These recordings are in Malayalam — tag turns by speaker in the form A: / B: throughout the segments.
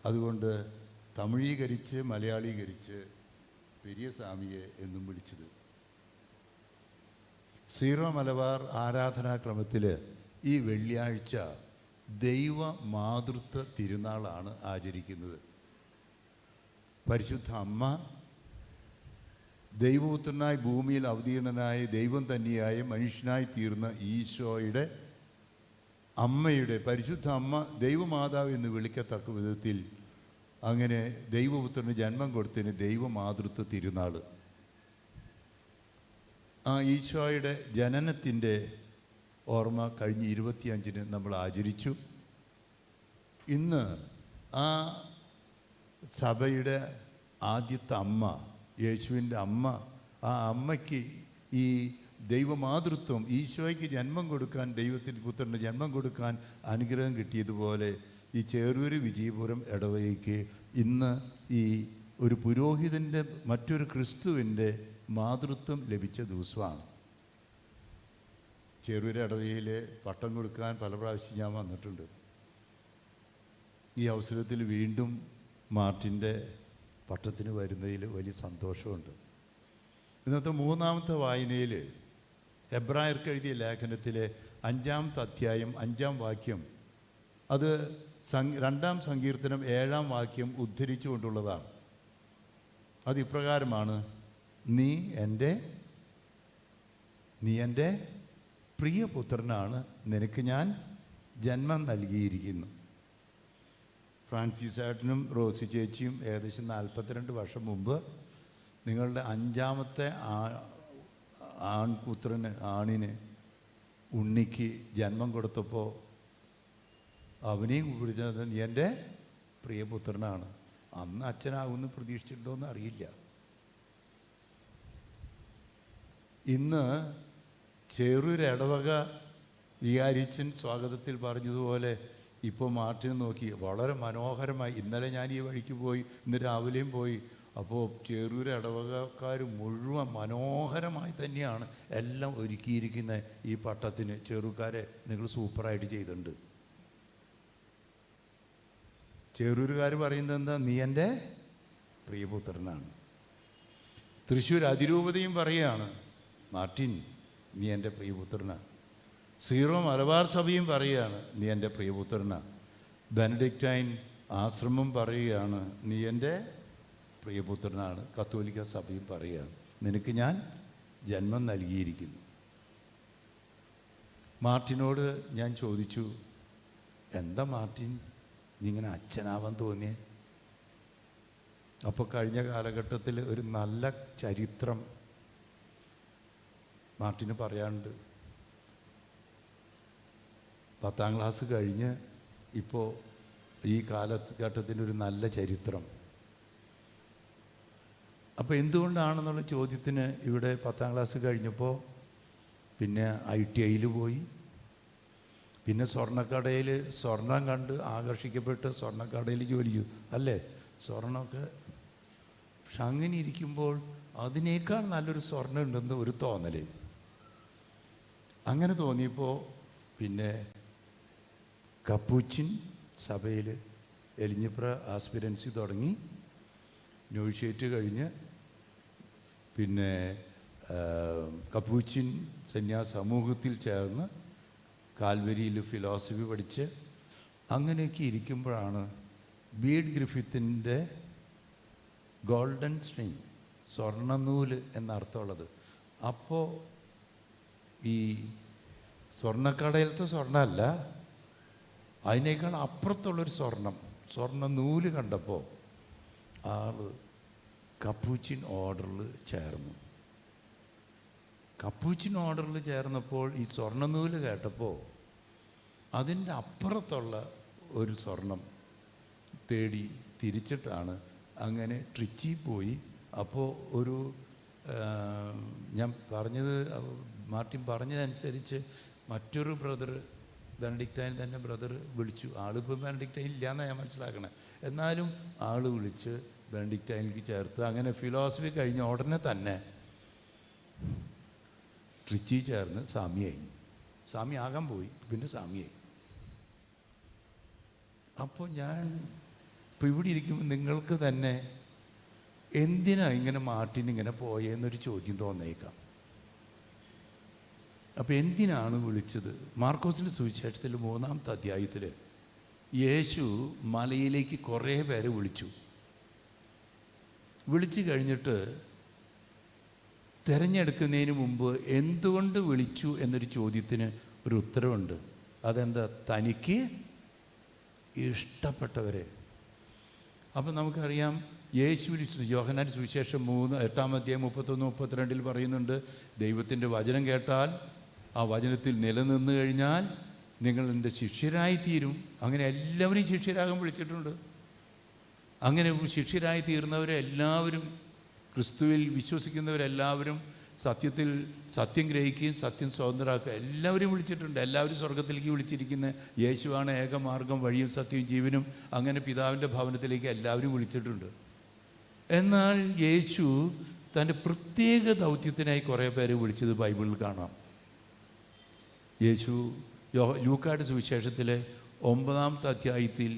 A: അതുകൊണ്ട് തമിഴീകരിച്ച് മലയാളീകരിച്ച് പെരിയ സ്വാമിയെ എന്നും വിളിച്ചത്. സീറോ മലബാർ ആരാധനാക്രമത്തിൽ ഈ വെള്ളിയാഴ്ച ദൈവ മാതൃത്വ തിരുനാളാണ് ആചരിക്കുന്നത്. പരിശുദ്ധ അമ്മ ദൈവപുത്രനായി ഭൂമിയിൽ അവതീർണനായ ദൈവം തന്നെയായ മനുഷ്യനായി തീർന്ന ഈശോയുടെ അമ്മയുടെ പരിശുദ്ധ അമ്മ ദൈവമാതാവ് എന്ന് വിളിക്കത്തക്ക വിധത്തിൽ അങ്ങനെ ദൈവപുത്രന് ജന്മം കൊടുത്തതിന് ദൈവമാതൃത്വ തിരുനാൾ. ആ ഈശോയുടെ ജനനത്തിൻ്റെ ഓർമ്മ കഴിഞ്ഞ 25-ന് നമ്മൾ ആചരിച്ചു. ഇന്ന് ആ സഭയുടെ ആദ്യത്തെ അമ്മ, യേശുവിൻ്റെ അമ്മ, ആ അമ്മയ്ക്ക് ഈ ദൈവമാതൃത്വം, ഈശോയ്ക്ക് ജന്മം കൊടുക്കാൻ, ദൈവത്തിൻ്റെ പുത്രന് ജന്മം കൊടുക്കാൻ അനുഗ്രഹം കിട്ടിയതുപോലെ ഈ ചേറൂര് വിജയപുരം ഇടവകയ്ക്ക് ഇന്ന് ഈ ഒരു പുരോഹിതൻ്റെ, മറ്റൊരു ക്രിസ്തുവിൻ്റെ മാതൃത്വം ലഭിച്ച ദിവസമാണ്. ചേറൂര് ഇടവകയിൽ പട്ടം കൊടുക്കാൻ പല പ്രാവശ്യം ഞാൻ വന്നിട്ടുണ്ട്. ഈ അവസരത്തിൽ വീണ്ടും മാർട്ടിൻ്റെ പട്ടത്തിന് വരുന്നതിൽ വലിയ സന്തോഷമുണ്ട്. ഇന്നത്തെ 3ാമത്തെ വായനയിൽ എബ്രായർക്ക് എഴുതിയ ലേഖനത്തിലെ 5-ാമത്തെ അധ്യായം 5-ാം വാക്യം, അത് 2-ാം സങ്കീർത്തനം 7-ാം വാക്യം ഉദ്ധരിച്ചു കൊണ്ടുള്ളതാണ്. അത് ഇപ്രകാരമാണ്: നീ എൻ്റെ പ്രിയപുത്രനാണ്, നിനക്ക് ഞാൻ ജന്മം നൽകിയിരിക്കുന്നു. ഫ്രാൻസിസ് ഏട്ടനും റോസി ചേച്ചിയും ഏകദേശം 42 വർഷം മുമ്പ് നിങ്ങളുടെ 5-ാമത്തെ ആണിന് ഉണ്ണിക്ക് ജന്മം കൊടുത്തപ്പോൾ അവനെയും കുറിച്ചത് നീ എൻ്റെ പ്രിയപുത്രനാണ്. അന്ന് അച്ഛനാകുമെന്ന് പ്രതീക്ഷിച്ചിട്ടുണ്ടോയെന്ന് അറിയില്ല. ഇന്ന് ചേറൂർ ഇടവക വികാരിച്ചൻ സ്വാഗതത്തിൽ പറഞ്ഞതുപോലെ ഇപ്പോൾ മാർട്ടിനെ നോക്കി വളരെ മനോഹരമായി. ഇന്നലെ ഞാൻ ഈ വഴിക്ക് പോയി, ഇന്ന് രാവിലെയും പോയി. അപ്പോൾ ചേറൂർ ഇടവകക്കാർ മുഴുവൻ മനോഹരമായി തന്നെയാണ് എല്ലാം ഒരുക്കിയിരിക്കുന്ന ഈ പട്ടത്തിന്. ചെറുക്കാരെ നിങ്ങൾ സൂപ്പറായിട്ട് ചെയ്തിട്ടുണ്ട്. ചേറൂരുകാർ പറയുന്നത് എന്താ? നീ എൻ്റെ പ്രിയപുത്രനാണ്. തൃശ്ശൂർ അതിരൂപതയും പറയുകയാണ്, മാർട്ടിൻ നീ എൻ്റെ പ്രിയപുത്രനാണ്. സീറോ മലബാർ സഭയും പറയുകയാണ്, നീ എൻ്റെ പ്രിയപുത്രനാണ്. ബെനഡിക്റ്റൈൻ ആശ്രമം പറയുകയാണ്, നീ എൻ്റെ പ്രിയപുത്രനാണ്. കത്തോലിക്ക സഭയും പറയുകയാണ്, നിനക്ക് ഞാൻ ജന്മം നൽകിയിരിക്കുന്നു. മാർട്ടിനോട് ഞാൻ ചോദിച്ചു, എന്താ മാർട്ടിൻ നീ ഇങ്ങനെ അച്ഛനാവാൻ തോന്നിയേ? അപ്പോൾ കഴിഞ്ഞ കാലഘട്ടത്തിൽ ഒരു നല്ല ചരിത്രം മാർട്ടിന് പറയാനുണ്ട്. 10ാം ക്ലാസ് കഴിഞ്ഞ് ഇപ്പോൾ ഈ കാലഘട്ടത്തിൻ്റെ ഒരു നല്ല ചരിത്രം. അപ്പോൾ എന്തുകൊണ്ടാണെന്നുള്ള ചോദ്യത്തിന് ഇവിടെ 10ാം ക്ലാസ് കഴിഞ്ഞപ്പോൾ പിന്നെ ITIയിൽ പോയി. പിന്നെ സ്വർണ്ണക്കടയിൽ സ്വർണം കണ്ട് ആകർഷിക്കപ്പെട്ട് സ്വർണ്ണക്കടയിൽ ജോലി ചെയ്തു, അല്ലേ? സ്വർണ്ണമൊക്കെ. പക്ഷെ അങ്ങനെ ഇരിക്കുമ്പോൾ അതിനേക്കാൾ നല്ലൊരു സ്വർണ്ണം ഉണ്ടെന്ന് ഒരു തോന്നൽ. അങ്ങനെ തോന്നിയപ്പോൾ പിന്നെ കപ്പൂച്ചിൻ സഭയിൽ എലിഞ്ഞിപ്ര ആസ്പിരൻസി തുടങ്ങി. നോവിഷ്യേറ്റ് കഴിഞ്ഞ് പിന്നെ കപ്പൂച്ചിൻ സന്യാസ സമൂഹത്തിൽ ചേർന്ന് കാൽവരിയിൽ ഫിലോസഫി പഠിച്ച് അങ്ങനെയൊക്കെ ഇരിക്കുമ്പോഴാണ് ബീഡ് ഗ്രിഫിത്തിൻ്റെ ഗോൾഡൻ സ്ട്രിങ്, സ്വർണ്ണനൂല് എന്നർത്ഥമുള്ളത്. അപ്പോൾ ഈ സ്വർണ്ണക്കടയിലത്തെ സ്വർണ്ണമല്ല, അതിനേക്കാൾ അപ്പുറത്തുള്ളൊരു സ്വർണ്ണനൂല് കണ്ടപ്പോൾ ആൾ കപ്പൂച്ചിൻ ഓർഡറിൽ ചേർന്നു. കപ്പൂച്ചിൻ ഓർഡറിൽ ചേർന്നപ്പോൾ ഈ സ്വർണ്ണനൂല് കേട്ടപ്പോൾ അതിൻ്റെ അപ്പുറത്തുള്ള ഒരു സ്വർണം തേടി തിരിച്ചിട്ടാണ് അങ്ങനെ ട്രിച്ചി പോയി. അപ്പോൾ ഒരു ഞാൻ പറഞ്ഞത്, മാർട്ടിൻ പറഞ്ഞതനുസരിച്ച് മറ്റൊരു ബ്രദർ, ബെനഡിക്റ്റൈൻ തന്നെ ബ്രദർ വിളിച്ചു. ആളിപ്പോൾ ബെനഡിക്റ്റൈൻ ഇല്ലയെന്നാണ് ഞാൻ മനസ്സിലാക്കണേ. എന്നാലും ആൾ വിളിച്ച് ബെനഡിക്റ്റൈനിലേക്ക് ചേർത്ത് അങ്ങനെ ഫിലോസഫി കഴിഞ്ഞ ഉടനെ തന്നെ ട്രിച്ചി ചേർന്ന് സ്വാമിയായി. സ്വാമി ആകാൻ പോയി, പിന്നെ സ്വാമിയായി. അപ്പോൾ ഞാൻ ഇപ്പോൾ ഇവിടെ ഇരിക്കുമ്പോൾ നിങ്ങൾക്ക് തന്നെ എന്തിനാ ഇങ്ങനെ മാർട്ടിൻ ഇങ്ങനെ പോയെന്നൊരു ചോദ്യം തോന്നേക്കാം. അപ്പോൾ എന്തിനാണ് വിളിച്ചത്? മാർക്കോസിൻ്റെ സുവിശേഷത്തിൽ 3-ാമത്തെ അധ്യായത്തിൽ യേശു മലയിലേക്ക് കുറേ പേരെ വിളിച്ചു കഴിഞ്ഞിട്ട് തിരഞ്ഞെടുക്കുന്നതിന് മുമ്പ് എന്തുകൊണ്ട് വിളിച്ചു എന്നൊരു ചോദ്യത്തിന് ഒരു ഉത്തരവുണ്ട്. അതെന്താ? തനിക്ക് ഇഷ്ടപ്പെട്ടവരെ. അപ്പം നമുക്കറിയാം യേശുവിന് യോഹന്നാൻ സുവിശേഷം 8-ാം അധ്യായം 31-32 പറയുന്നുണ്ട്, ദൈവത്തിൻ്റെ വചനം കേട്ടാൽ ആ വചനത്തിൽ നിലനിന്ന് കഴിഞ്ഞാൽ നിങ്ങൾ എൻ്റെ ശിഷ്യരായി തീരും. അങ്ങനെ എല്ലാവരും ശിഷ്യരാകാൻ വിളിച്ചിട്ടുണ്ട്. അങ്ങനെ ശിഷ്യരായി തീർന്നവരെ എല്ലാവരും, ക്രിസ്തുവിൽ വിശ്വസിക്കുന്നവരെല്ലാവരും സത്യം ഗ്രഹിക്കുകയും സത്യം സ്വതന്ത്രമാക്കുക എല്ലാവരും വിളിച്ചിട്ടുണ്ട്. എല്ലാവരും സ്വർഗത്തിലേക്ക് വിളിച്ചിരിക്കുന്ന യേശുവാണ് ഏകമാർഗം, വഴിയും സത്യവും ജീവനും. അങ്ങനെ പിതാവിൻ്റെ ഭവനത്തിലേക്ക് എല്ലാവരും വിളിച്ചിട്ടുണ്ട്. എന്നാൽ യേശു തൻ്റെ പ്രത്യേക ദൗത്യത്തിനായി കുറേ പേരെ വിളിച്ചത് ബൈബിളിൽ കാണാം. യേശു ലൂക്കായുടെ സുവിശേഷത്തിലെ 9-ാമത്തെ അധ്യായത്തിൽ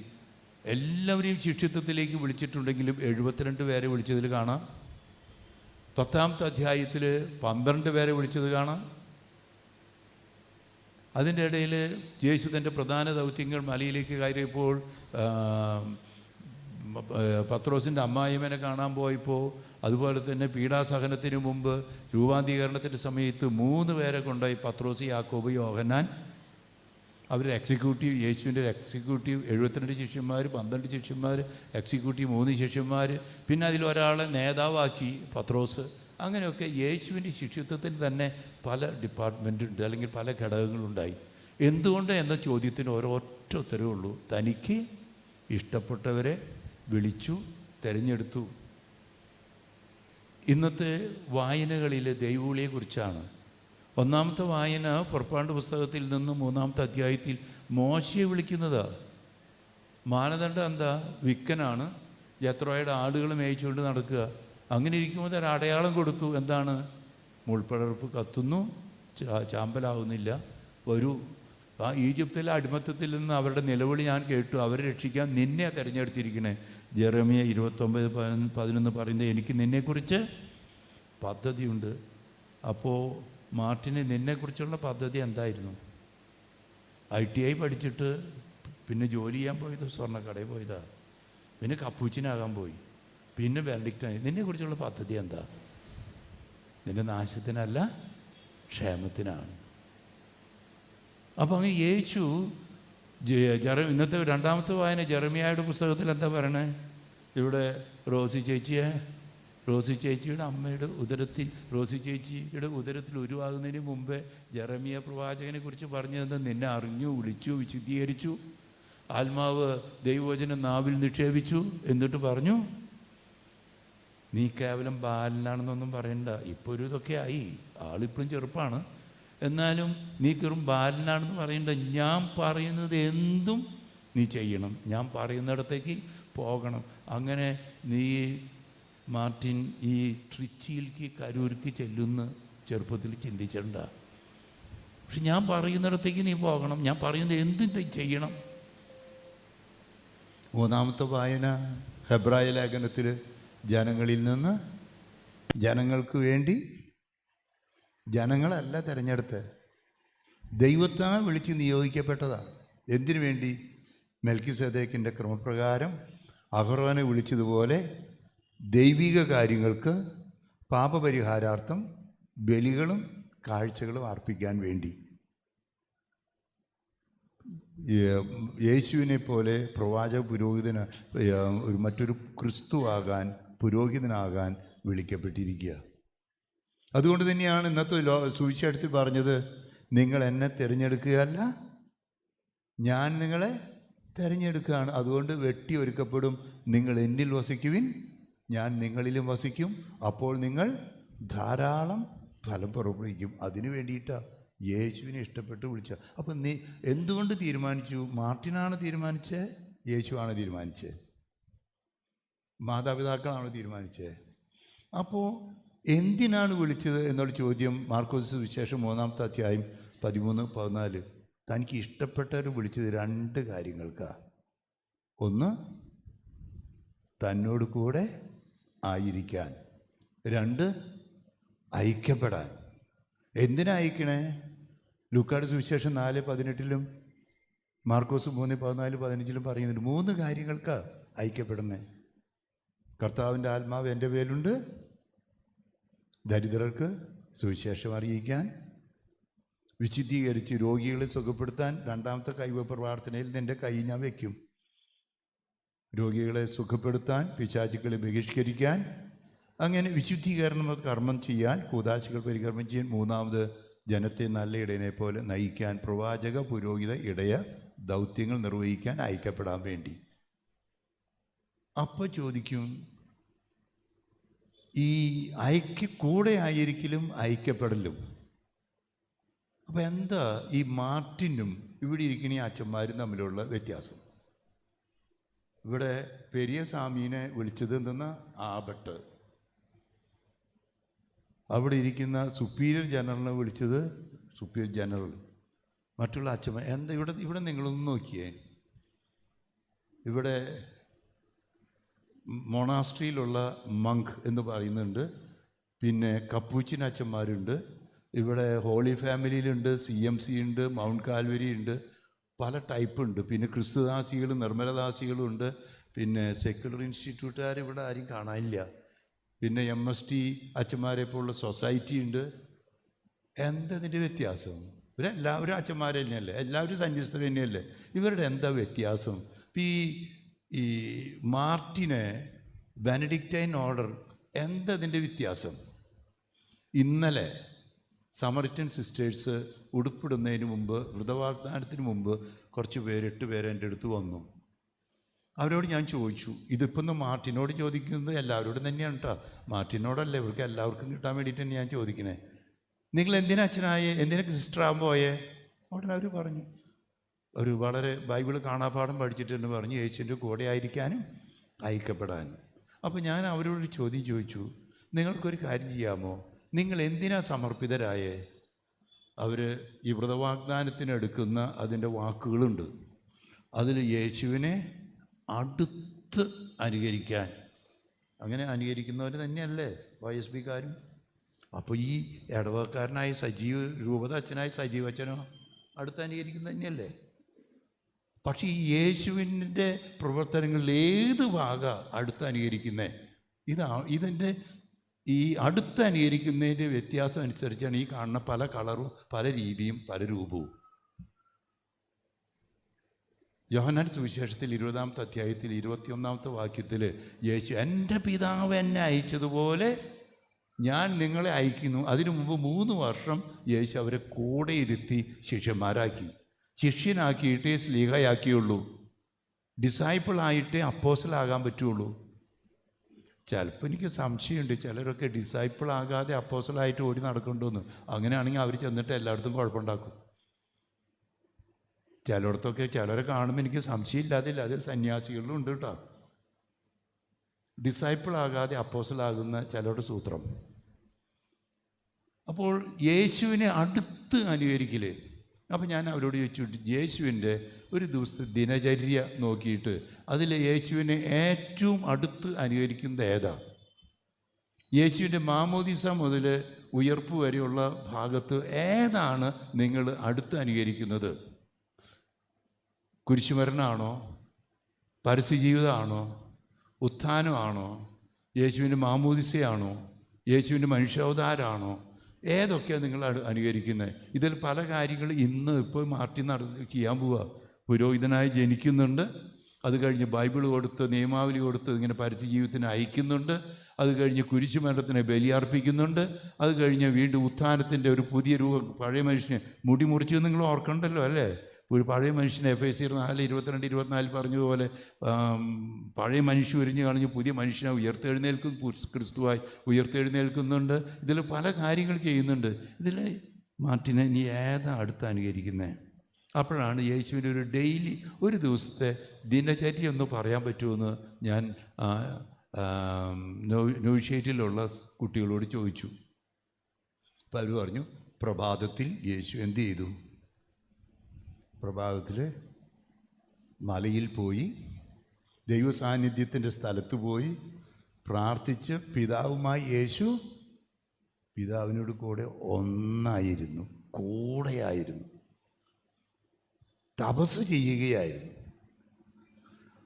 A: എല്ലാവരെയും ശിഷ്യത്വത്തിലേക്ക് വിളിച്ചിട്ടുണ്ടെങ്കിലും 72 പേരെ വിളിച്ചതിൽ കാണാം. 10-ാമത്തെ അധ്യായത്തിൽ 12 പേരെ വിളിച്ചത് കാണാം. അതിൻ്റെ ഇടയിൽ യേശു തൻ്റെ പ്രധാന ദൗത്യങ്ങൾ മലയിലേക്ക് കയറിയപ്പോൾ പത്രോസിൻ്റെ അമ്മായിമ്മനെ കാണാൻ പോയപ്പോൾ, അതുപോലെ തന്നെ പീഡാസഹനത്തിന് മുമ്പ് രൂപാന്തരീകരണത്തിൻ്റെ സമയത്ത് 3 പേരെ കൊണ്ടുപോയി, പത്രോസ്, യാക്കോബ്, യോഹന്നാൻ. അവർ എക്സിക്യൂട്ടീവ്, യേശുവിൻ്റെ എക്സിക്യൂട്ടീവ് 72 ശിഷ്യന്മാർ, 12 ശിഷ്യന്മാർ, എക്സിക്യൂട്ടീവ് 3 ശിഷ്യന്മാർ, പിന്നെ അതിലൊരാളെ നേതാവാക്കി പത്രോസ്. അങ്ങനെയൊക്കെ യേശുവിൻ്റെ ശിഷ്യത്വത്തിന് തന്നെ പല ഡിപ്പാർട്ട്മെൻറ്റുണ്ട്, അല്ലെങ്കിൽ പല ഘടകങ്ങളുണ്ടായി. എന്തുകൊണ്ട് എന്ന ചോദ്യത്തിന് ഒരൊറ്റ ഉത്തരവേ ഉള്ളൂ: തനിക്ക് ഇഷ്ടപ്പെട്ടവരെ വിളിച്ചു, തിരഞ്ഞെടുത്തു. ഇന്നത്തെ വായനകളിൽ ദൈവവിളിയെക്കുറിച്ചാണ്. 1-ാമത്തെ വായന പുറപ്പാട് പുസ്തകത്തിൽ നിന്ന് 3-ാമത്തെ അധ്യായത്തിൽ മോശയെ വിളിക്കുന്നതാണ്. മാനദണ്ഡം എന്താ? വിക്കനാണ്, യത്രോയുടെ ആടുകൾ മേയിച്ചുകൊണ്ട് നടക്കുക. അങ്ങനെ ഇരിക്കുമ്പോൾ ഒരു അടയാളം കൊടുത്തു. എന്താണ്? മുൾപ്പടർപ്പ് കത്തുന്നു, ചാമ്പലാവുന്നില്ല, വരൂ. ആ ഈജിപ്തിലെ അടിമത്തത്തിൽ നിന്ന് അവരുടെ നിലവിളി ഞാൻ കേട്ടു, അവരെ രക്ഷിക്കാൻ നിന്നെ തിരഞ്ഞെടുത്തിരിക്കണേ. ജെറമിയ 29:11 പറയുന്നത്, എനിക്ക് നിന്നെക്കുറിച്ച് പദ്ധതിയുണ്ട്. അപ്പോൾ മാർട്ടിന് നിന്നെക്കുറിച്ചുള്ള പദ്ധതി എന്തായിരുന്നു? ITI പഠിച്ചിട്ട് പിന്നെ ജോലി ചെയ്യാൻ പോയത് സ്വർണ്ണക്കടയിൽ പോയതാ, പിന്നെ കപ്പൂച്ചിനാകാൻ പോയി, പിന്നെ ബെനഡിക്റ്റായി. നിന്നെക്കുറിച്ചുള്ള പദ്ധതി എന്താ? നിന്റെ നാശത്തിനല്ല, ക്ഷേമത്തിനാണ്. അപ്പോൾ അങ്ങനെ യേശു ഇന്നത്തെ 2-ാമത്തെ വായന ജെറമിയായുടെ പുസ്തകത്തിൽ എന്താ പറയണേ? ഇവിടെ റോസി ചേച്ചിയുടെ അമ്മയുടെ ഉദരത്തിൽ, റോസി ചേച്ചിയുടെ ഉദരത്തിൽ ഉരുവാകുന്നതിന് മുമ്പേ ജെറമിയ പ്രവാചകനെ കുറിച്ച് പറഞ്ഞത്, നിന്നെ അറിഞ്ഞു, വിളിച്ചു, വിശുദ്ധീകരിച്ചു, ആത്മാവ് ദൈവവചനം നാവിൽ നിക്ഷേപിച്ചു, എന്നിട്ട് പറഞ്ഞു നീ കേവലം ബാലനാണെന്നൊന്നും പറയണ്ട. ഇപ്പോൾ ഒരു ഇതൊക്കെ ആയി, ആളിപ്പോഴും ചെറുപ്പമാണ്, എന്നാലും നീ കയറും ബാലനാണെന്ന് പറയണ്ട. ഞാൻ പറയുന്നത് എന്തും നീ ചെയ്യണം, ഞാൻ പറയുന്നിടത്തേക്ക് പോകണം. അങ്ങനെ നീ മാർട്ടിൻ ഈ ട്രിച്ചിയിലേക്ക്, കരൂർക്ക് ചെല്ലുന്ന ചെറുപ്പത്തിൽ ചിന്തിച്ചിട്ടുണ്ട. പക്ഷെ ഞാൻ പറയുന്നിടത്തേക്ക് നീ പോകണം, ഞാൻ പറയുന്നത് എന്തും ചെയ്യണം. 3-ാമത്തെ വായന ഹെബ്രായ ലേഖനത്തിൽ ജനങ്ങളിൽ നിന്ന് ജനങ്ങൾക്ക് വേണ്ടി, ജനങ്ങളല്ല തിരഞ്ഞെടുത്ത്, ദൈവത്താൽ വിളിച്ച് നിയോഗിക്കപ്പെട്ടതാണ്. എന്തിനു വേണ്ടി? മെൽക്കിസേദെക്കിൻ്റെ ക്രമപ്രകാരം അഹറോനെ വിളിച്ചതുപോലെ ദൈവിക കാര്യങ്ങൾക്ക്, പാപപരിഹാരാർത്ഥം ബലികളും കാഴ്ചകളും അർപ്പിക്കാൻ വേണ്ടി. യേശുവിനെ പോലെ പ്രവാചക പുരോഹിതന്, മറ്റൊരു ക്രിസ്തുവാകാൻ, പുരോഹിതനാകാൻ വിളിക്കപ്പെട്ടിരിക്കുക. അതുകൊണ്ട് തന്നെയാണ് ഇന്നത്തെ സുവിശേഷത്തിൽ പറഞ്ഞത്, നിങ്ങൾ എന്നെ തിരഞ്ഞെടുക്കുകയല്ല, ഞാൻ നിങ്ങളെ തിരഞ്ഞെടുക്കുകയാണ്. അതുകൊണ്ട് വെട്ടി ഒരുക്കപ്പെടും. നിങ്ങൾ എന്നിൽ വസിക്കുവിൻ, ഞാൻ നിങ്ങളിലും വസിക്കും, അപ്പോൾ നിങ്ങൾ ധാരാളം ഫലം പുറപ്പെടുവിക്കും. അതിനു വേണ്ടിയിട്ടാണ് യേശുവിനെ ഇഷ്ടപ്പെട്ട് വിളിച്ച. അപ്പം നീ എന്തുകൊണ്ട് തീരുമാനിച്ചു? മാർട്ടിനാണ് തീരുമാനിച്ചത്? യേശുവാണ് തീരുമാനിച്ചത്? മാതാപിതാക്കളാണ് തീരുമാനിച്ചത്? അപ്പോൾ എന്തിനാണ് വിളിച്ചത് എന്നുള്ള ചോദ്യം മാർക്കോസ് സുവിശേഷം 3-ാമത്തെ അധ്യായം 13-14 തനിക്ക് ഇഷ്ടപ്പെട്ടവർ വിളിച്ചത് 2 കാര്യങ്ങൾക്കാണ്. ഒന്ന്, തന്നോട് കൂടെ ആയിരിക്കാൻ. 2, ഐക്യപ്പെടാൻ. എന്തിനാ അയക്കണേ? ലൂക്കായുടെ സുവിശേഷം 4:18 മാർക്കോസ് 3:14-15 പറയുന്നുണ്ട്. 3 കാര്യങ്ങൾക്ക് ഐക്യപ്പെടുന്നേ. കർത്താവിൻ്റെ ആത്മാവ് എൻ്റെ പേരുണ്ട്, ദരിദ്രർക്ക് സുവിശേഷം അറിയിക്കാൻ, വിശുദ്ധീകരിച്ച് രോഗികളെ സുഖപ്പെടുത്താൻ. 2-ാമത്തെ കൈവെപ്പ് പ്രാർത്ഥനയിൽ നിൻ്റെ കൈ ഞാൻ വയ്ക്കും. രോഗികളെ സുഖപ്പെടുത്താൻ, പിശാചുക്കളെ ബഹിഷ്കരിക്കാൻ, അങ്ങനെ വിശുദ്ധീകരണം കർമ്മം ചെയ്യാൻ, കൂദാശകൾ പരികർമ്മം ചെയ്യാൻ. 3-ാമത് ജനത്തെ നല്ല ഇടയനെ പോലെ നയിക്കാൻ, പ്രവാചക പുരോഹിത ഇടയ ദൗത്യങ്ങൾ നിർവഹിക്കാൻ അയക്കപ്പെടാൻ വേണ്ടി. അപ്പോൾ ചോദിക്കും, ഈ കൂടെ ആയിരിക്കലും ഐക്യപ്പെടലും അപ്പം എന്താ ഈ മാർട്ടിനും ഇവിടെ ഇരിക്കുന്ന ഈ അച്ഛന്മാരും തമ്മിലുള്ള വ്യത്യാസം? ഇവിടെ പെരിയ സ്വാമീനെ വിളിച്ചത് എന്തെന്നാ? ആബട്ട്. അവിടെ ഇരിക്കുന്ന സുപ്പീരിയർ ജനറലിനെ വിളിച്ചത് സുപ്പീരിയർ ജനറൽ. മറ്റുള്ള അച്ഛന്മാർ എന്താ? ഇവിടെ നിങ്ങളൊന്ന് നോക്കിയേ. ഇവിടെ മൊണാസ്ട്രിയിലുള്ള മങ്ക് എന്ന് പറയുന്നുണ്ട്, പിന്നെ കപ്പൂച്ചിൻ അച്ഛന്മാരുണ്ട്, ഇവിടെ ഹോളി ഫാമിലിയിലുണ്ട്, CMC ഉണ്ട്, മൗണ്ട് കാൽവരി ഉണ്ട്, പല ടൈപ്പ് ഉണ്ട്. പിന്നെ ക്രിസ്തുദാസികളും നിർമ്മലദാസികളും ഉണ്ട്. പിന്നെ സെക്യുലർ ഇൻസ്റ്റിറ്റ്യൂട്ടുകാർ ഇവിടെ ആരും കാണാനില്ല. പിന്നെ MST അച്ഛന്മാരെ പോലുള്ള സൊസൈറ്റി ഉണ്ട്. എന്തതിൻ്റെ വ്യത്യാസം? ഇവരെല്ലാവരും അച്ഛന്മാർ തന്നെയല്ലേ, എല്ലാവരും സന്യസ്തർ തന്നെയല്ലേ. ഇവരുടെ എന്താ വ്യത്യാസം? ഈ മാർട്ടിനെ ബെനഡിക്റ്റൈൻ ഓർഡർ എന്തതിൻ്റെ വ്യത്യാസം? ഇന്നലെ സമറിറ്റൻ സിസ്റ്റേഴ്സ് ഉടുപ്പിടുന്നതിന് മുമ്പ്, വ്രതവാഗ്ദാനത്തിന് മുമ്പ് കുറച്ച് പേര് 8 പേര് എൻ്റെ അടുത്ത് വന്നു. അവരോട് ഞാൻ ചോദിച്ചു, ഇതിപ്പം മാർട്ടിനോട് ചോദിക്കുന്നത് എല്ലാവരോടും തന്നെയാണ് കേട്ടോ, മാർട്ടിനോടല്ല, ഇവർക്ക് എല്ലാവർക്കും കിട്ടാൻ വേണ്ടിയിട്ട് തന്നെ ഞാൻ ചോദിക്കണേ. നിങ്ങൾ എന്തിനാ അച്ഛനായേ, എന്തിനാ സിസ്റ്ററാകാൻ പോയേ? ഉടനെ അവർ പറഞ്ഞു, ഒരു വളരെ ബൈബിൾ കാണാപ്പാഠം പഠിച്ചിട്ടെന്ന് പറഞ്ഞു, യേശുവിൻ്റെ കൂടെ ആയിരിക്കാനും ഐക്യപ്പെടാനും. അപ്പോൾ ഞാൻ അവരോട് ചോദ്യം ചോദിച്ചു, നിങ്ങൾക്കൊരു കാര്യം ചെയ്യാമോ, നിങ്ങൾ എന്തിനാ സമർപ്പിതരായേ? അവർ ഈ വ്രതവാഗ്ദാനത്തിന് എടുക്കുന്ന അതിൻ്റെ വാക്കുകളുണ്ട്, അതിൽ യേശുവിനെ അടുത്ത് അനുകരിക്കാൻ. അങ്ങനെ അനുകരിക്കുന്നവർ തന്നെയല്ലേ YSBക്കാരും. അപ്പോൾ ഈ ഇടവക്കാരനായ സജീവ് രൂപത അച്ഛനായ സജീവ് അച്ഛനോ അടുത്ത് അനുകരിക്കുന്നത് തന്നെയല്ലേ. പക്ഷേ ഈ യേശുവിൻ്റെ പ്രവർത്തനങ്ങളിൽ ഏത് ഭാഗ അടുത്ത് അനുകരിക്കുന്നത്? ഇതിൻ്റെ ഈ അടുത്ത് അനുകരിക്കുന്നതിൻ്റെ വ്യത്യാസം അനുസരിച്ചാണ് ഈ കാണുന്ന പല കളറും പല രീതിയും പല രൂപവും. യോഹന്നാൻ സുവിശേഷത്തിൽ 20-ാമത്തെ അധ്യായത്തിൽ 21-ാമത്തെ വാക്യത്തിൽ യേശു, എൻ്റെ പിതാവ് എന്നെ അയച്ചതുപോലെ ഞാൻ നിങ്ങളെ അയക്കുന്നു. അതിനു മുമ്പ് 3 വർഷം യേശു അവരെ കൂടെ ഇരുത്തി ശിഷ്യന്മാരാക്കി. ശിഷ്യനാക്കിയിട്ടേ സ്ലീഹയാക്കിയുള്ളൂ, ഡിസൈപ്പിളായിട്ടേ അപ്പോസ്റ്റലാകാൻ പറ്റുള്ളൂ. ചിലപ്പോൾ എനിക്ക് സംശയമുണ്ട്, ചിലരൊക്കെ ഡിസൈപ്പിളാകാതെ അപ്പോസ്റ്റലായിട്ട് ഓടി നടക്കണ്ടെന്ന്. അങ്ങനെയാണെങ്കിൽ അവർ ചെന്നിട്ട് എല്ലായിടത്തും കുഴപ്പമുണ്ടാക്കും. ചിലയിടത്തൊക്കെ ചിലരെ കാണുമ്പോൾ എനിക്ക് സംശയമില്ലാതില്ല, അതിൽ സന്യാസികളിലും ഉണ്ട് കേട്ടോ, ഡിസൈപ്പിളാകാതെ അപ്പോസ്റ്റലാകുന്ന ചിലരുടെ സൂത്രം. അപ്പോൾ യേശുവിനെ അടുത്ത് അനുകരിക്കല്. അപ്പോൾ ഞാൻ അവരോട് ചോദിച്ചു, യേശുവിൻ്റെ ഒരു ദിവസത്തെ ദിനചര്യ നോക്കിയിട്ട് അതിൽ യേശുവിനെ ഏറ്റവും അടുത്ത് അനുകരിക്കുന്നത് ഏതാ? യേശുവിൻ്റെ മാമോദിസ മുതൽ ഉയർപ്പ് വരെയുള്ള ഭാഗത്ത് ഏതാണ് നിങ്ങൾ അടുത്ത് അനുകരിക്കുന്നത്? കുരിശുമരണമാണോ? പരസ്യജീവിതമാണോ? ഉത്ഥാനമാണോ? യേശുവിൻ്റെ മാമോദിസയാണോ? യേശുവിൻ്റെ മനുഷ്യാവതാരമാണോ? ഏതൊക്കെയാണ് നിങ്ങൾ അനുകരിക്കുന്നത്? ഇതിൽ പല കാര്യങ്ങൾ ഇപ്പോൾ മാറ്റി ചെയ്യാൻ പോവുക. പുരോഹിതനായി ജനിക്കുന്നുണ്ട്, അത് കഴിഞ്ഞ് ബൈബിൾ കൊടുത്ത് നിയമാവലി കൊടുത്ത് ഇങ്ങനെ പരസ്യജീവിതത്തിന് അയക്കുന്നുണ്ട്, അത് കഴിഞ്ഞ് കുരിശുമരണത്തിനെ ബലിയർപ്പിക്കുന്നുണ്ട്, അത് കഴിഞ്ഞ് വീണ്ടും ഉത്ഥാനത്തിൻ്റെ ഒരു പുതിയ രൂപം. പഴയ മനുഷ്യനെ മുടി മുറിച്ച് നിങ്ങൾ ഓർക്കണ്ടല്ലോ അല്ലേ? ഒരു പഴയ മനുഷ്യനെ FSR 4:22-24 പറഞ്ഞതുപോലെ പഴയ മനുഷ്യ ഉരിഞ്ഞു കളഞ്ഞ് പുതിയ മനുഷ്യനെ ക്രിസ്തുവായി ഉയർത്തെഴുന്നേൽക്കുന്നുണ്ട്. ഇതിൽ പല കാര്യങ്ങൾ ചെയ്യുന്നുണ്ട്. ഇതിൽ മാർട്ടിനെ നീ ഏതാ അടുത്ത് അനുകരിക്കുന്നത്? അപ്പോഴാണ് യേശുവിൻ്റെ ഒരു ഡെയിലി ഒരു ദിവസത്തെ ദിനചര്യ ഒന്ന് പറയാൻ പറ്റുമെന്ന് ഞാൻ നോവിഷ്യേറ്റിലുള്ള കുട്ടികളോട് ചോദിച്ചു. അപ്പോൾ അവർ പറഞ്ഞു, പ്രഭാതത്തിൽ യേശു എന്ത് ചെയ്തു? പ്രഭാതത്തിൽ മലയിൽ പോയി ദൈവ സാന്നിധ്യത്തിൻ്റെ സ്ഥലത്ത് പോയി പ്രാർത്ഥിച്ച് പിതാവുമായി യേശു പിതാവിനോട് കൂടെ ഒന്നായിരുന്നു, കൂടെയായിരുന്നു, തപസ് ചെയ്യുകയായിരുന്നു.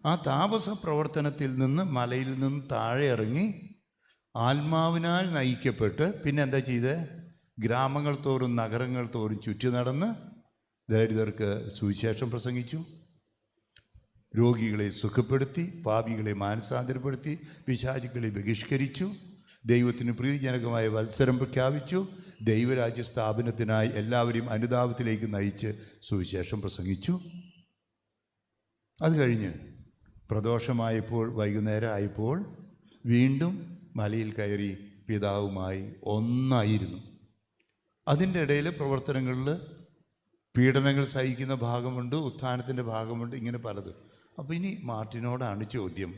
A: ആ താപസ പ്രവർത്തനത്തിൽ നിന്ന് മലയിൽ നിന്ന് താഴെ ഇറങ്ങി ആത്മാവിനാൽ നയിക്കപ്പെട്ട് പിന്നെ എന്താ ചെയ്ത്? ഗ്രാമങ്ങൾ തോറും നഗരങ്ങൾ തോറും ചുറ്റി നടന്ന് ദരിദ്രർക്ക് സുവിശേഷം പ്രസംഗിച്ചു, രോഗികളെ സുഖപ്പെടുത്തി, പാപികളെ മാനസാന്തരപ്പെടുത്തി, പിശാചുക്കളെ ബഹിഷ്കരിച്ചു, ദൈവത്തിന് പ്രീതിജനകമായ വത്സരം പ്രഖ്യാപിച്ചു, ദൈവരാജ്യ സ്ഥാപനത്തിനായി എല്ലാവരെയും അനുതാപത്തിലേക്ക് നയിച്ച് സുവിശേഷം പ്രസംഗിച്ചു. അത് കഴിഞ്ഞ് പ്രദോഷമായപ്പോൾ, വൈകുന്നേരം ആയപ്പോൾ വീണ്ടും മലയിൽ കയറി പിതാവുമായി ഒന്നായിരുന്നു. അതിൻ്റെ ഇടയിൽ പ്രവർത്തനങ്ങളിൽ പീഡനങ്ങൾ സഹിക്കുന്ന ഭാഗമുണ്ട്, ഉത്ഥാനത്തിൻ്റെ ഭാഗമുണ്ട്, ഇങ്ങനെ പലതും. അപ്പോൾ ഇനി മാർട്ടിനോടാണ് ചോദ്യം,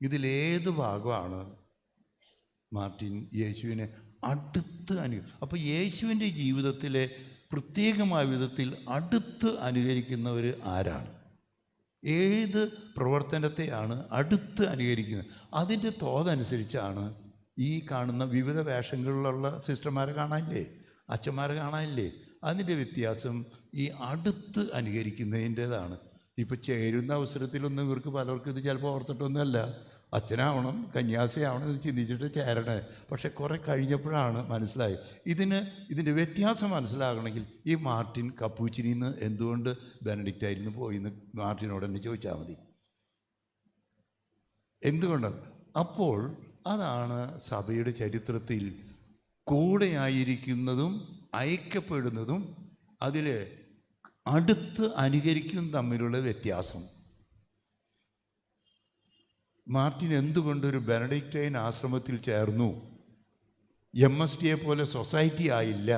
A: ഇതിലേത് ഭാഗമാണ് മാർട്ടിൻ യേശുവിനെ അടുത്ത് അപ്പോൾ യേശുവിൻ്റെ ജീവിതത്തിലെ പ്രത്യേകമായ വിധത്തിൽ അടുത്ത് അനുകരിക്കുന്നവർ ആരാണ്? ഏത് പ്രവർത്തനത്തെയാണ് അടുത്ത് അനുകരിക്കുന്നത്? അതിൻ്റെ തോതനുസരിച്ചാണ് ഈ കാണുന്ന വിവിധ വേഷങ്ങളിലുള്ള സിസ്റ്റർമാരെ കാണാനില്ലേ, അച്ഛന്മാരെ കാണാനില്ലേ? അതിൻ്റെ വ്യത്യാസം ഈ അടുത്ത് അനുകരിക്കുന്നതിൻ്റേതാണ്. ഇപ്പോൾ ചേരുന്ന അവസരത്തിലൊന്നും ഇവർക്ക് പലർക്കും ഇത് ചിലപ്പോൾ ഓർത്തിട്ടൊന്നുമല്ല, അച്ഛനാവണം കന്യാസയാവണം ഇത് ചിന്തിച്ചിട്ട് ചേരണേ. പക്ഷെ കുറേ കഴിഞ്ഞപ്പോഴാണ് മനസ്സിലായത് ഇതിൻ്റെ വ്യത്യാസം മനസ്സിലാകണമെങ്കിൽ ഈ മാർട്ടിൻ കപ്പൂച്ചിനിന്ന് എന്തുകൊണ്ട് ബെനഡിക്റ്റായിരുന്നു പോയിന്ന് മാർട്ടിനോട് തന്നെ ചോദിച്ചാൽ മതി. എന്തുകൊണ്ടാണ്? അപ്പോൾ അതാണ് സഭയുടെ ചരിത്രത്തിൽ കൂടെയായിരിക്കുന്നതും ഐക്യപ്പെടുന്നതും അതിൽ അടുത്ത് അനുകരിക്കും തമ്മിലുള്ള വ്യത്യാസം. മാർട്ടിൻ എന്തുകൊണ്ടൊരു ബെനഡിക്റ്റൈൻ ആശ്രമത്തിൽ ചേർന്നു? MSTയെ പോലെ സൊസൈറ്റി ആയില്ല,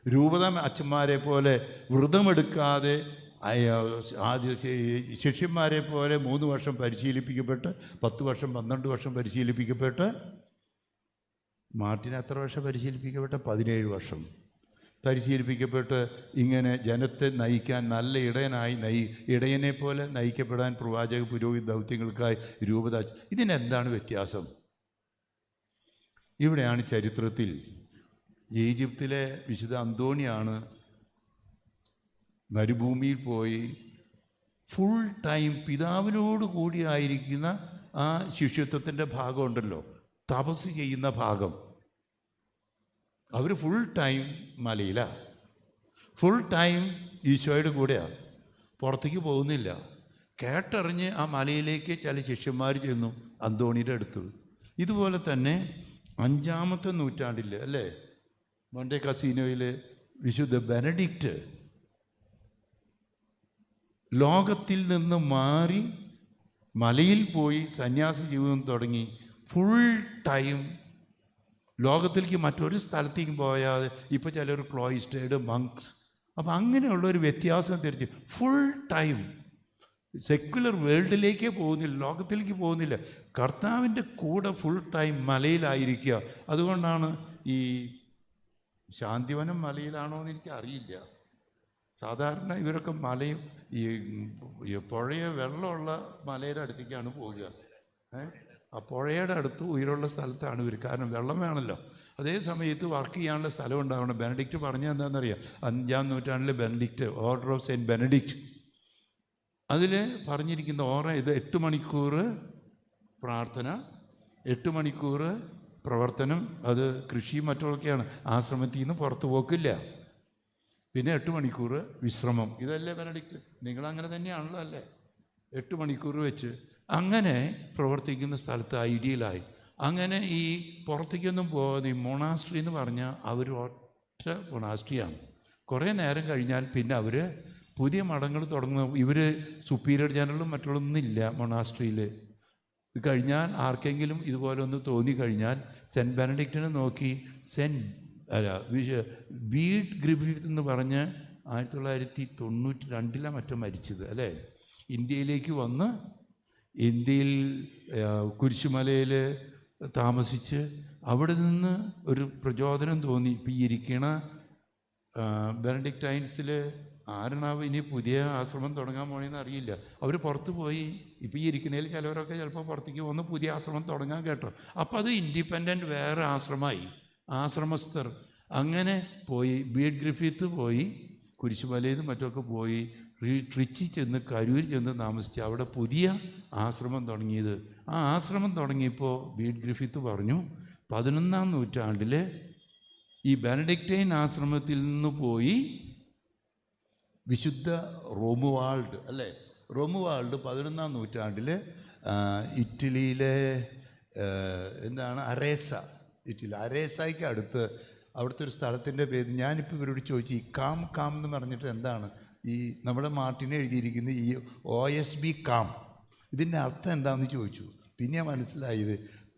A: രൂപത അച്ഛന്മാരെ പോലെ വ്രതമെടുക്കാതെ, ആദ്യ ശിഷ്യന്മാരെ പോലെ 3 വർഷം പരിശീലിപ്പിക്കപ്പെട്ട് 10 വർഷം 12 വർഷം പരിശീലിപ്പിക്കപ്പെട്ട്. മാർട്ടിൻ എത്ര വർഷം പരിശീലിപ്പിക്കപ്പെട്ട? 17 വർഷം പരിശീലിപ്പിക്കപ്പെട്ട് ഇങ്ങനെ ജനത്തെ നയിക്കാൻ നല്ല ഇടയനെ പോലെ നയിക്കപ്പെടാൻ പ്രവാചക പുരോഹിത ദൗത്യങ്ങൾക്കായി രൂപത. ഇതിനെന്താണ് വ്യത്യാസം? ഇവിടെയാണ് ചരിത്രത്തിൽ ഈജിപ്തിലെ വിശുദ്ധ അന്തോണിയാണ് മരുഭൂമിയിൽ പോയി ഫുൾ ടൈം പിതാവിനോട് കൂടിയായിരിക്കുന്ന ആ ശിഷ്യത്വത്തിൻ്റെ ഭാഗമുണ്ടല്ലോ, തപസ് ചെയ്യുന്ന ഭാഗം. അവർ ഫുൾ ടൈം മലയിലാണ്, ഫുൾ ടൈം ഈശോയുടെ കൂടെയാണ്, പുറത്തേക്ക് പോകുന്നില്ല. കേട്ടറിഞ്ഞ് ആ മലയിലേക്ക് ചില ശിഷ്യന്മാർ ചെന്നു അന്തോണിയുടെ അടുത്ത്. ഇതുപോലെ തന്നെ 5-ാമത്തെ നൂറ്റാണ്ടിൽ അല്ലേ, മൊണ്ടെ കസീനോയിൽ വിശുദ്ധ ബെനഡിക്റ്റ് ലോകത്തിൽ നിന്ന് മാറി മലയിൽ പോയി സന്യാസ ജീവിതം തുടങ്ങി. ഫുൾ ടൈം ലോകത്തിലേക്ക് മറ്റൊരു സ്ഥലത്തേക്കും പോയാതെ, ഇപ്പോൾ ചിലർ ക്ലോയിസ്റ്റേഡ് മങ്ക്സ്. അപ്പം അങ്ങനെയുള്ളൊരു വ്യത്യാസം തിരിച്ച് ഫുൾ ടൈം സെക്യുലർ വേൾഡിലേക്കേ പോകുന്നില്ല, ലോകത്തിലേക്ക് പോകുന്നില്ല, കർത്താവിൻ്റെ കൂടെ ഫുൾ ടൈം മലയിലായിരിക്കുക. അതുകൊണ്ടാണ് ഈ ശാന്തിവനം മലയിലാണോ എന്ന് എനിക്ക് അറിയില്ല. സാധാരണ ഇവരൊക്കെ മലയും ഈ പുഴയ വെള്ളമുള്ള മലയുടെ അടുത്തേക്കാണ് പോവുക. ആ പുഴയുടെ അടുത്ത് ഉയരമുള്ള സ്ഥലത്താണ് ഇവർ, കാരണം വെള്ളം വേണമല്ലോ. അതേ സമയത്ത് വർക്ക് ചെയ്യാനുള്ള സ്ഥലം ഉണ്ടാവണം. ബെനഡിക്റ്റ് പറഞ്ഞാൽ എന്താണെന്നറിയാം? 5-ാം നൂറ്റാണ്ടിലെ Benedict, order of saint Benedict, അതിൽ പറഞ്ഞിരിക്കുന്ന ഇത് 8 മണിക്കൂർ പ്രാർത്ഥന, 8 മണിക്കൂർ പ്രവർത്തനം. അത് കൃഷിയും മറ്റുമൊക്കെയാണ്, ആശ്രമത്തിൽ നിന്ന് പുറത്തു പോക്കില്ല. പിന്നെ 8 മണിക്കൂർ വിശ്രമം. ഇതല്ലേ ബെനഡിക്റ്റ്? നിങ്ങളങ്ങനെ തന്നെയാണല്ലോ അല്ലേ? 8 മണിക്കൂർ വെച്ച് അങ്ങനെ പ്രവർത്തിക്കുന്ന സ്ഥലത്ത് ഐഡിയലായി. അങ്ങനെ ഈ പുറത്തേക്കൊന്നും പോകാതെ ഈ മൊണാസ്ട്രി എന്ന് പറഞ്ഞാൽ അവർ ഒറ്റ മൊണാസ്ട്രിയാണ്. കുറേ നേരം കഴിഞ്ഞാൽ പിന്നെ അവർ പുതിയ മഠങ്ങൾ തുടങ്ങുന്ന. ഇവർ സുപ്പീരിയർ ജനറലും മറ്റുള്ളൊന്നുമില്ല മൊണാസ്ട്രിയിൽ. ഇത് കഴിഞ്ഞാൽ ആർക്കെങ്കിലും ഇതുപോലെ ഒന്ന് തോന്നിക്കഴിഞ്ഞാൽ സെൻറ്റ് ബെനഡിക്റ്റിനെ നോക്കി ബീഡ് ഗ്രിഫിത്ത് എന്ന് പറഞ്ഞ് 1992 മറ്റോ മരിച്ചത് അല്ലേ, ഇന്ത്യയിലേക്ക് വന്ന് ഇന്ത്യയിൽ കുരിശുമലയിൽ താമസിച്ച് അവിടെ നിന്ന് ഒരു പ്രചോദനം തോന്നി. ഇപ്പം ഈ ഇരിക്കണ ബെനഡിക്റ്റൈൻസിൽ ആരണാവ് ഇനി പുതിയ ആശ്രമം തുടങ്ങാൻ പോണെന്ന് അറിയില്ല. അവർ പുറത്ത് പോയി. ഇപ്പോൾ ഈ ഇരിക്കുന്നതിൽ ചിലവരൊക്കെ ചിലപ്പോൾ പുറത്തേക്ക് വന്ന് പുതിയ ആശ്രമം തുടങ്ങാൻ കേട്ടോ. അപ്പോൾ അത് ഇൻഡിപെൻഡൻറ്റ് വേറെ ആശ്രമമായി, ആശ്രമസ്ഥർ അങ്ങനെ പോയി. ബീഡ് ഗ്രിഫിത്ത് പോയി, കുരിശുമലയിൽ നിന്നും മറ്റുമൊക്കെ പോയി ട്രിച്ചി ചെന്ന് കരൂർ ചെന്ന് താമസിച്ച് അവിടെ പുതിയ ആശ്രമം തുടങ്ങിയത്. ആ ആശ്രമം തുടങ്ങിയപ്പോൾ ബീഡ് ഗ്രിഫിത്ത് പറഞ്ഞു 11-ാം നൂറ്റാണ്ടിൽ ഈ ബെനഡിക്റ്റൈൻ ആശ്രമത്തിൽ നിന്ന് പോയി വിശുദ്ധ റോമുവാൾഡ് അല്ലേ, റോമുവാൾഡ് 11-ാം നൂറ്റാണ്ടിൽ ഇറ്റലിയിലെ എന്താണ് ഇറ്റലി അരേസയ്ക്ക് അടുത്ത് അവിടുത്തെ ഒരു സ്ഥലത്തിൻ്റെ പേര് ഞാനിപ്പോൾ ഇവരോട് ചോദിച്ചു. ഈ കാം എന്ന് പറഞ്ഞിട്ട് എന്താണ്? ഈ നമ്മുടെ മാർട്ടിനെ എഴുതിയിരിക്കുന്ന ഈ OSB കാം, ഇതിൻ്റെ അർത്ഥം എന്താണെന്ന് ചോദിച്ചു. പിന്നെ മനസ്സിലായത്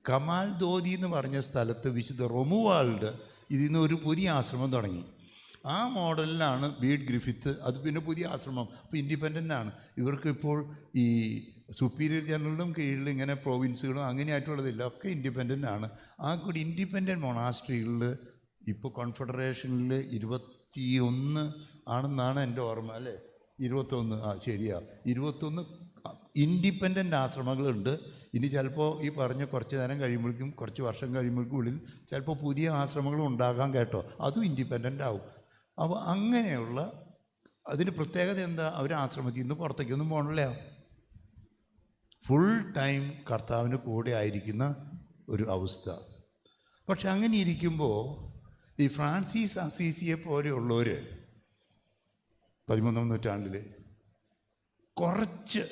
A: കമാൽ ദോദി എന്ന് പറഞ്ഞ സ്ഥലത്ത് വിശുദ്ധ റോമുവാൾഡ് ഇതിൽ നിന്ന് ഒരു പുതിയ ആശ്രമം തുടങ്ങി. ആ മോഡലിലാണ് ബീഡ് ഗ്രിഫിത്ത്. അത് പിന്നെ പുതിയ ആശ്രമം. അപ്പോൾ ഇൻഡിപെൻഡൻ്റ് ആണ്. ഇവർക്ക് ഇപ്പോൾ ഈ സുപ്പീരിയർ ജനറലും കീഴിൽ ഇങ്ങനെ പ്രോവിൻസുകളും അങ്ങനെയായിട്ടുള്ളതില്ല, ഒക്കെ ഇൻഡിപെൻഡൻ്റ് ആണ്. ആ കൂടി ഇൻഡിപെൻഡൻറ്റ് മൊണാസ്ട്രികളിൽ ഇപ്പോൾ കോൺഫെഡറേഷനിൽ 21 ആണെന്നാണ് എൻ്റെ ഓർമ്മ അല്ലേ, 21 ശരിയാ, 21 ഇൻഡിപെൻഡൻ്റ് ആശ്രമങ്ങളുണ്ട്. ഇനി ചിലപ്പോൾ ഈ പറഞ്ഞ കുറച്ച് നേരം കഴിയുമ്പോഴേക്കും, കുറച്ച് വർഷം കഴിയുമ്പോഴേക്കുള്ളിൽ ചിലപ്പോൾ പുതിയ ആശ്രമങ്ങളും ഉണ്ടാകാൻ കേട്ടോ, അതും ഇൻഡിപെൻഡൻ്റ് ആവും. അപ്പോൾ അങ്ങനെയുള്ള അതിന് പ്രത്യേകത എന്താ? അവർ ആശ്രമത്തിൽ നിന്ന് പുറത്തേക്കൊന്നും പോകണില്ല, ഫുൾ ടൈം കർത്താവിന് കൂടെ ആയിരിക്കുന്ന ഒരു അവസ്ഥ. പക്ഷെ അങ്ങനെ ഇരിക്കുമ്പോൾ ഈ ഫ്രാൻസിസ് അസീസിയെ പോലെയുള്ളവർ 13-ാം നൂറ്റാണ്ടിൽ കുറച്ച്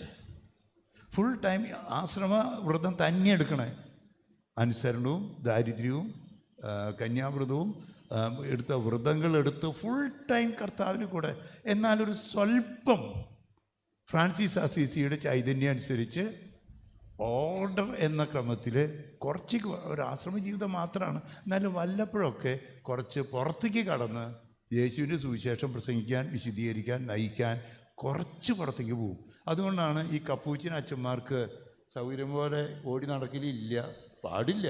A: ഫുൾ ടൈം ആശ്രമ വ്രതം തന്നെ എടുക്കണേ, അനുസരണവും ദാരിദ്ര്യവും കന്യാവ്രതവും എടുത്ത വ്രതങ്ങളെടുത്ത് ഫുൾ ടൈം കർത്താവിന് കൂടെ. എന്നാലൊരു സ്വല്പം ഫ്രാൻസിസ് അസീസിയുടെ ചൈതന്യം അനുസരിച്ച് ഓർഡർ എന്ന ക്രമത്തിൽ കുറച്ച് ഒരു ആശ്രമ ജീവിതം മാത്രമാണ്. എന്നാലും വല്ലപ്പോഴൊക്കെ കുറച്ച് പുറത്തേക്ക് കടന്ന് യേശുവിൻ്റെ സുവിശേഷം പ്രസംഗിക്കാൻ, വിശദീകരിക്കാൻ, നയിക്കാൻ കുറച്ച് പുറത്തേക്ക് പോകും. അതുകൊണ്ടാണ് ഈ കപ്പൂച്ചിൻ അച്ഛന്മാർക്ക് സൗകര്യം പോലെ ഓടി നടക്കലില്ല, പാടില്ല.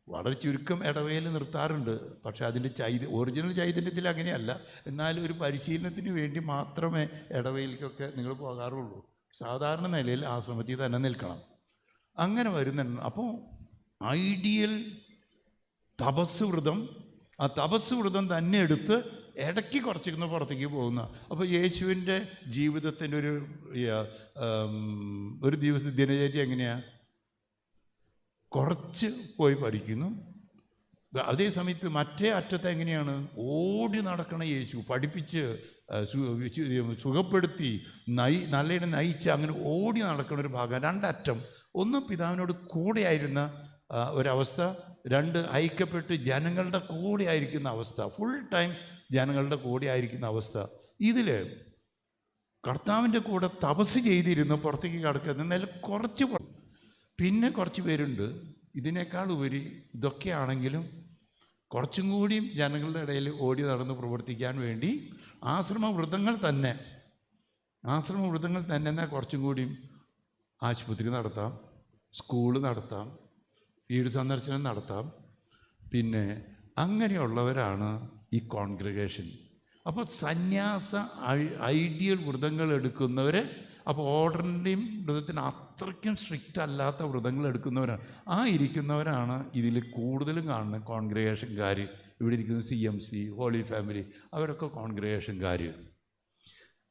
A: വളരെ ചുരുക്കം ഇടവയിൽ നിർത്താറുണ്ട്. പക്ഷേ അതിൻ്റെ ഒറിജിനൽ ചൈതന്യത്തിൽ അങ്ങനെയല്ല. എന്നാലും ഒരു പരിശീലനത്തിന് വേണ്ടി മാത്രമേ ഇടവയിലേക്കൊക്കെ നിങ്ങൾ പോകാറുള്ളൂ. സാധാരണ നിലയിൽ ആശ്രമത്തിൽ തന്നെ നിൽക്കണം. അങ്ങനെ വരുന്നുണ്ട്. അപ്പോൾ ഐഡിയൽ തപസ് വ്രതം, ആ തപസ് വ്രതം തന്നെ എടുത്ത് ഇടയ്ക്ക് കുറച്ചിരുന്ന് പുറത്തേക്ക് പോകുന്ന. അപ്പോൾ യേശുവിൻ്റെ ജീവിതത്തിൻ്റെ ഒരു ദിനചര്യ എങ്ങനെയാണ്? കുറച്ച് പോയി പഠിക്കുന്നു, അതേ സമയത്ത് മറ്റേ അറ്റത്ത് എങ്ങനെയാണ്? ഓടി നടക്കണ യേശു പഠിപ്പിച്ച് സുഖപ്പെടുത്തി നല്ലയിടം നയിച്ച് അങ്ങനെ ഓടി നടക്കുന്ന ഒരു ഭാഗം. രണ്ടറ്റം, ഒന്ന് പിതാവിനോട് കൂടെയായിരുന്ന ഒരവസ്ഥ, രണ്ട് ഐക്യപ്പെട്ട് ജനങ്ങളുടെ കൂടെ ആയിരിക്കുന്ന അവസ്ഥ, ഫുൾ ടൈം ജനങ്ങളുടെ കൂടെ ആയിരിക്കുന്ന അവസ്ഥ. ഇതിൽ കർത്താവിൻ്റെ കൂടെ തപസ് ചെയ്തിരുന്നു പുറത്തേക്ക് കടക്കുക. എന്നാലും പിന്നെ കുറച്ച് പേരുണ്ട് ഇതിനേക്കാൾ ഉപരി ഇതൊക്കെയാണെങ്കിലും കുറച്ചും കൂടിയും ജനങ്ങളുടെ ഇടയിൽ ഓടി നടന്ന് പ്രവർത്തിക്കാൻ വേണ്ടി ആശ്രമവ്രതങ്ങൾ തന്നെ എന്നാൽ കുറച്ചും കൂടിയും ആശുപത്രി നടത്താം, സ്കൂള് നടത്താം, വീട് സന്ദർശനം നടത്താം. പിന്നെ അങ്ങനെയുള്ളവരാണ് ഈ കോൺഗ്രിഗേഷൻ. അപ്പോൾ സന്യാസ ഐഡിയൽ വ്രതങ്ങൾ എടുക്കുന്നവർ, അപ്പോൾ ഓർഡറിൻ്റെയും വ്രതത്തിന് അത്രയ്ക്കും സ്ട്രിക്റ്റ് അല്ലാത്ത വ്രതങ്ങൾ എടുക്കുന്നവരാണ്. ആ ഇരിക്കുന്നവരാണ് ഇതിൽ കൂടുതലും കാണുന്നത് കോൺഗ്രിഗേഷൻകാർ. ഇവിടെ ഇരിക്കുന്ന CMC, ഹോളി ഫാമിലി, അവരൊക്കെ കോൺഗ്രിഗേഷൻകാർ.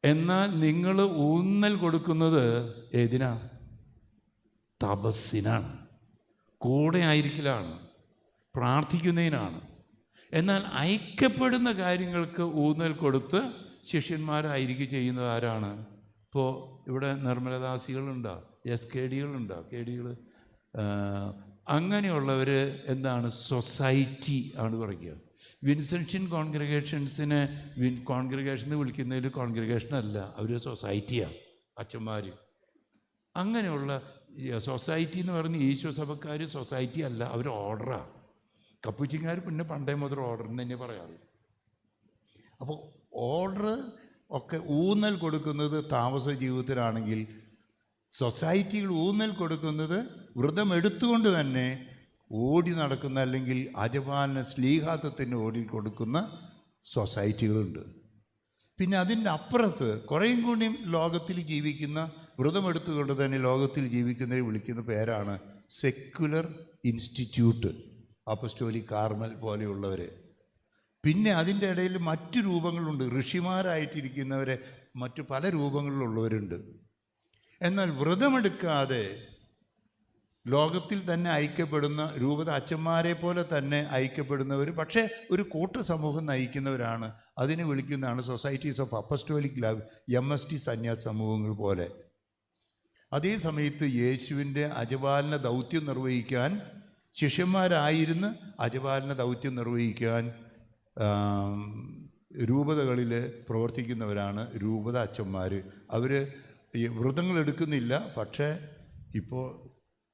A: എന്നാൽ നിങ്ങൾ ഊന്നൽ കൊടുക്കുന്നത് ഏതിനാ? തപസ്സിനാണ്, കൂടെ ആയിരിക്കലാണ്, പ്രാർത്ഥിക്കുന്നതിനാണ്. എന്നാൽ ഐക്യപ്പെടുന്ന കാര്യങ്ങൾക്ക് ഊന്നൽ കൊടുത്ത് ശിഷ്യന്മാരായിരിക്കും ചെയ്യുന്നത് ആരാണ്? ഇപ്പോൾ ഇവിടെ നിർമ്മലദാസികളുണ്ടോ, SKDകളുണ്ടോ, KDകൾ, അങ്ങനെയുള്ളവർ എന്താണ്? സൊസൈറ്റി ആണ് പറയുക. വിൻസെൻഷ്യൻ കോൺഗ്രിഗേഷൻസിനെ കോൺഗ്രിഗേഷൻ എന്ന് വിളിക്കുന്നതിൽ കോൺഗ്രിഗേഷനല്ല, അവർ സൊസൈറ്റിയാണ് അച്ഛന്മാർ. അങ്ങനെയുള്ള സൊസൈറ്റി എന്ന് പറഞ്ഞ് ഈശോ സഭക്കാർ സൊസൈറ്റി അല്ല, അവർ ഓർഡറാണ്. കപ്പുച്ചിക്കാർ പിന്നെ പണ്ടേ മുതൽ ഓർഡർ എന്ന് തന്നെ പറയാറ്. അപ്പോൾ ഓർഡർ ഒക്കെ ഊന്നൽ കൊടുക്കുന്നത് താമസ ജീവിതത്തിലാണെങ്കിൽ, സൊസൈറ്റികൾ ഊന്നൽ കൊടുക്കുന്നത് വ്രതം എടുത്തുകൊണ്ട് തന്നെ ഓടി നടക്കുന്ന, അല്ലെങ്കിൽ അജപാലന സ്ലീഹാത്വത്തിന് ഓടി കൊടുക്കുന്ന സൊസൈറ്റികളുണ്ട്. പിന്നെ അതിൻ്റെ അപ്പുറത്ത് കുറേയും കൂടിയും ലോകത്തിൽ ജീവിക്കുന്ന, വ്രതമെടുത്തുകൊണ്ട് തന്നെ ലോകത്തിൽ ജീവിക്കുന്നവരെ വിളിക്കുന്ന പേരാണ് സെക്യുലർ ഇൻസ്റ്റിറ്റ്യൂട്ട്, അപ്പസ്റ്റോലിക് കാർമൽ പോലെയുള്ളവർ. പിന്നെ അതിൻ്റെ ഇടയിൽ മറ്റു രൂപങ്ങളുണ്ട്. ഋഷിമാരായിട്ടിരിക്കുന്നവരെ മറ്റു പല രൂപങ്ങളിലുള്ളവരുണ്ട്. എന്നാൽ വ്രതമെടുക്കാതെ ലോകത്തിൽ തന്നെ ഐക്യപ്പെടുന്ന രൂപത അച്ഛന്മാരെ പോലെ തന്നെ ഐക്യപ്പെടുന്നവർ, പക്ഷേ ഒരു കൂട്ട സമൂഹം നയിക്കുന്നവരാണ്. അതിനെ വിളിക്കുന്നതാണ് societies of apostolic love, MST സന്യാസ സമൂഹങ്ങൾ പോലെ. അതേ സമയത്ത് യേശുവിൻ്റെ അജപാലന ദൗത്യം നിർവഹിക്കാൻ, ശിഷ്യന്മാരായിരുന്ന് അജപാലന ദൗത്യം നിർവഹിക്കാൻ രൂപതകളിൽ പ്രവർത്തിക്കുന്നവരാണ് രൂപത അച്ഛന്മാർ. അവർ വ്രതങ്ങൾ എടുക്കുന്നില്ല, പക്ഷേ ഇപ്പോൾ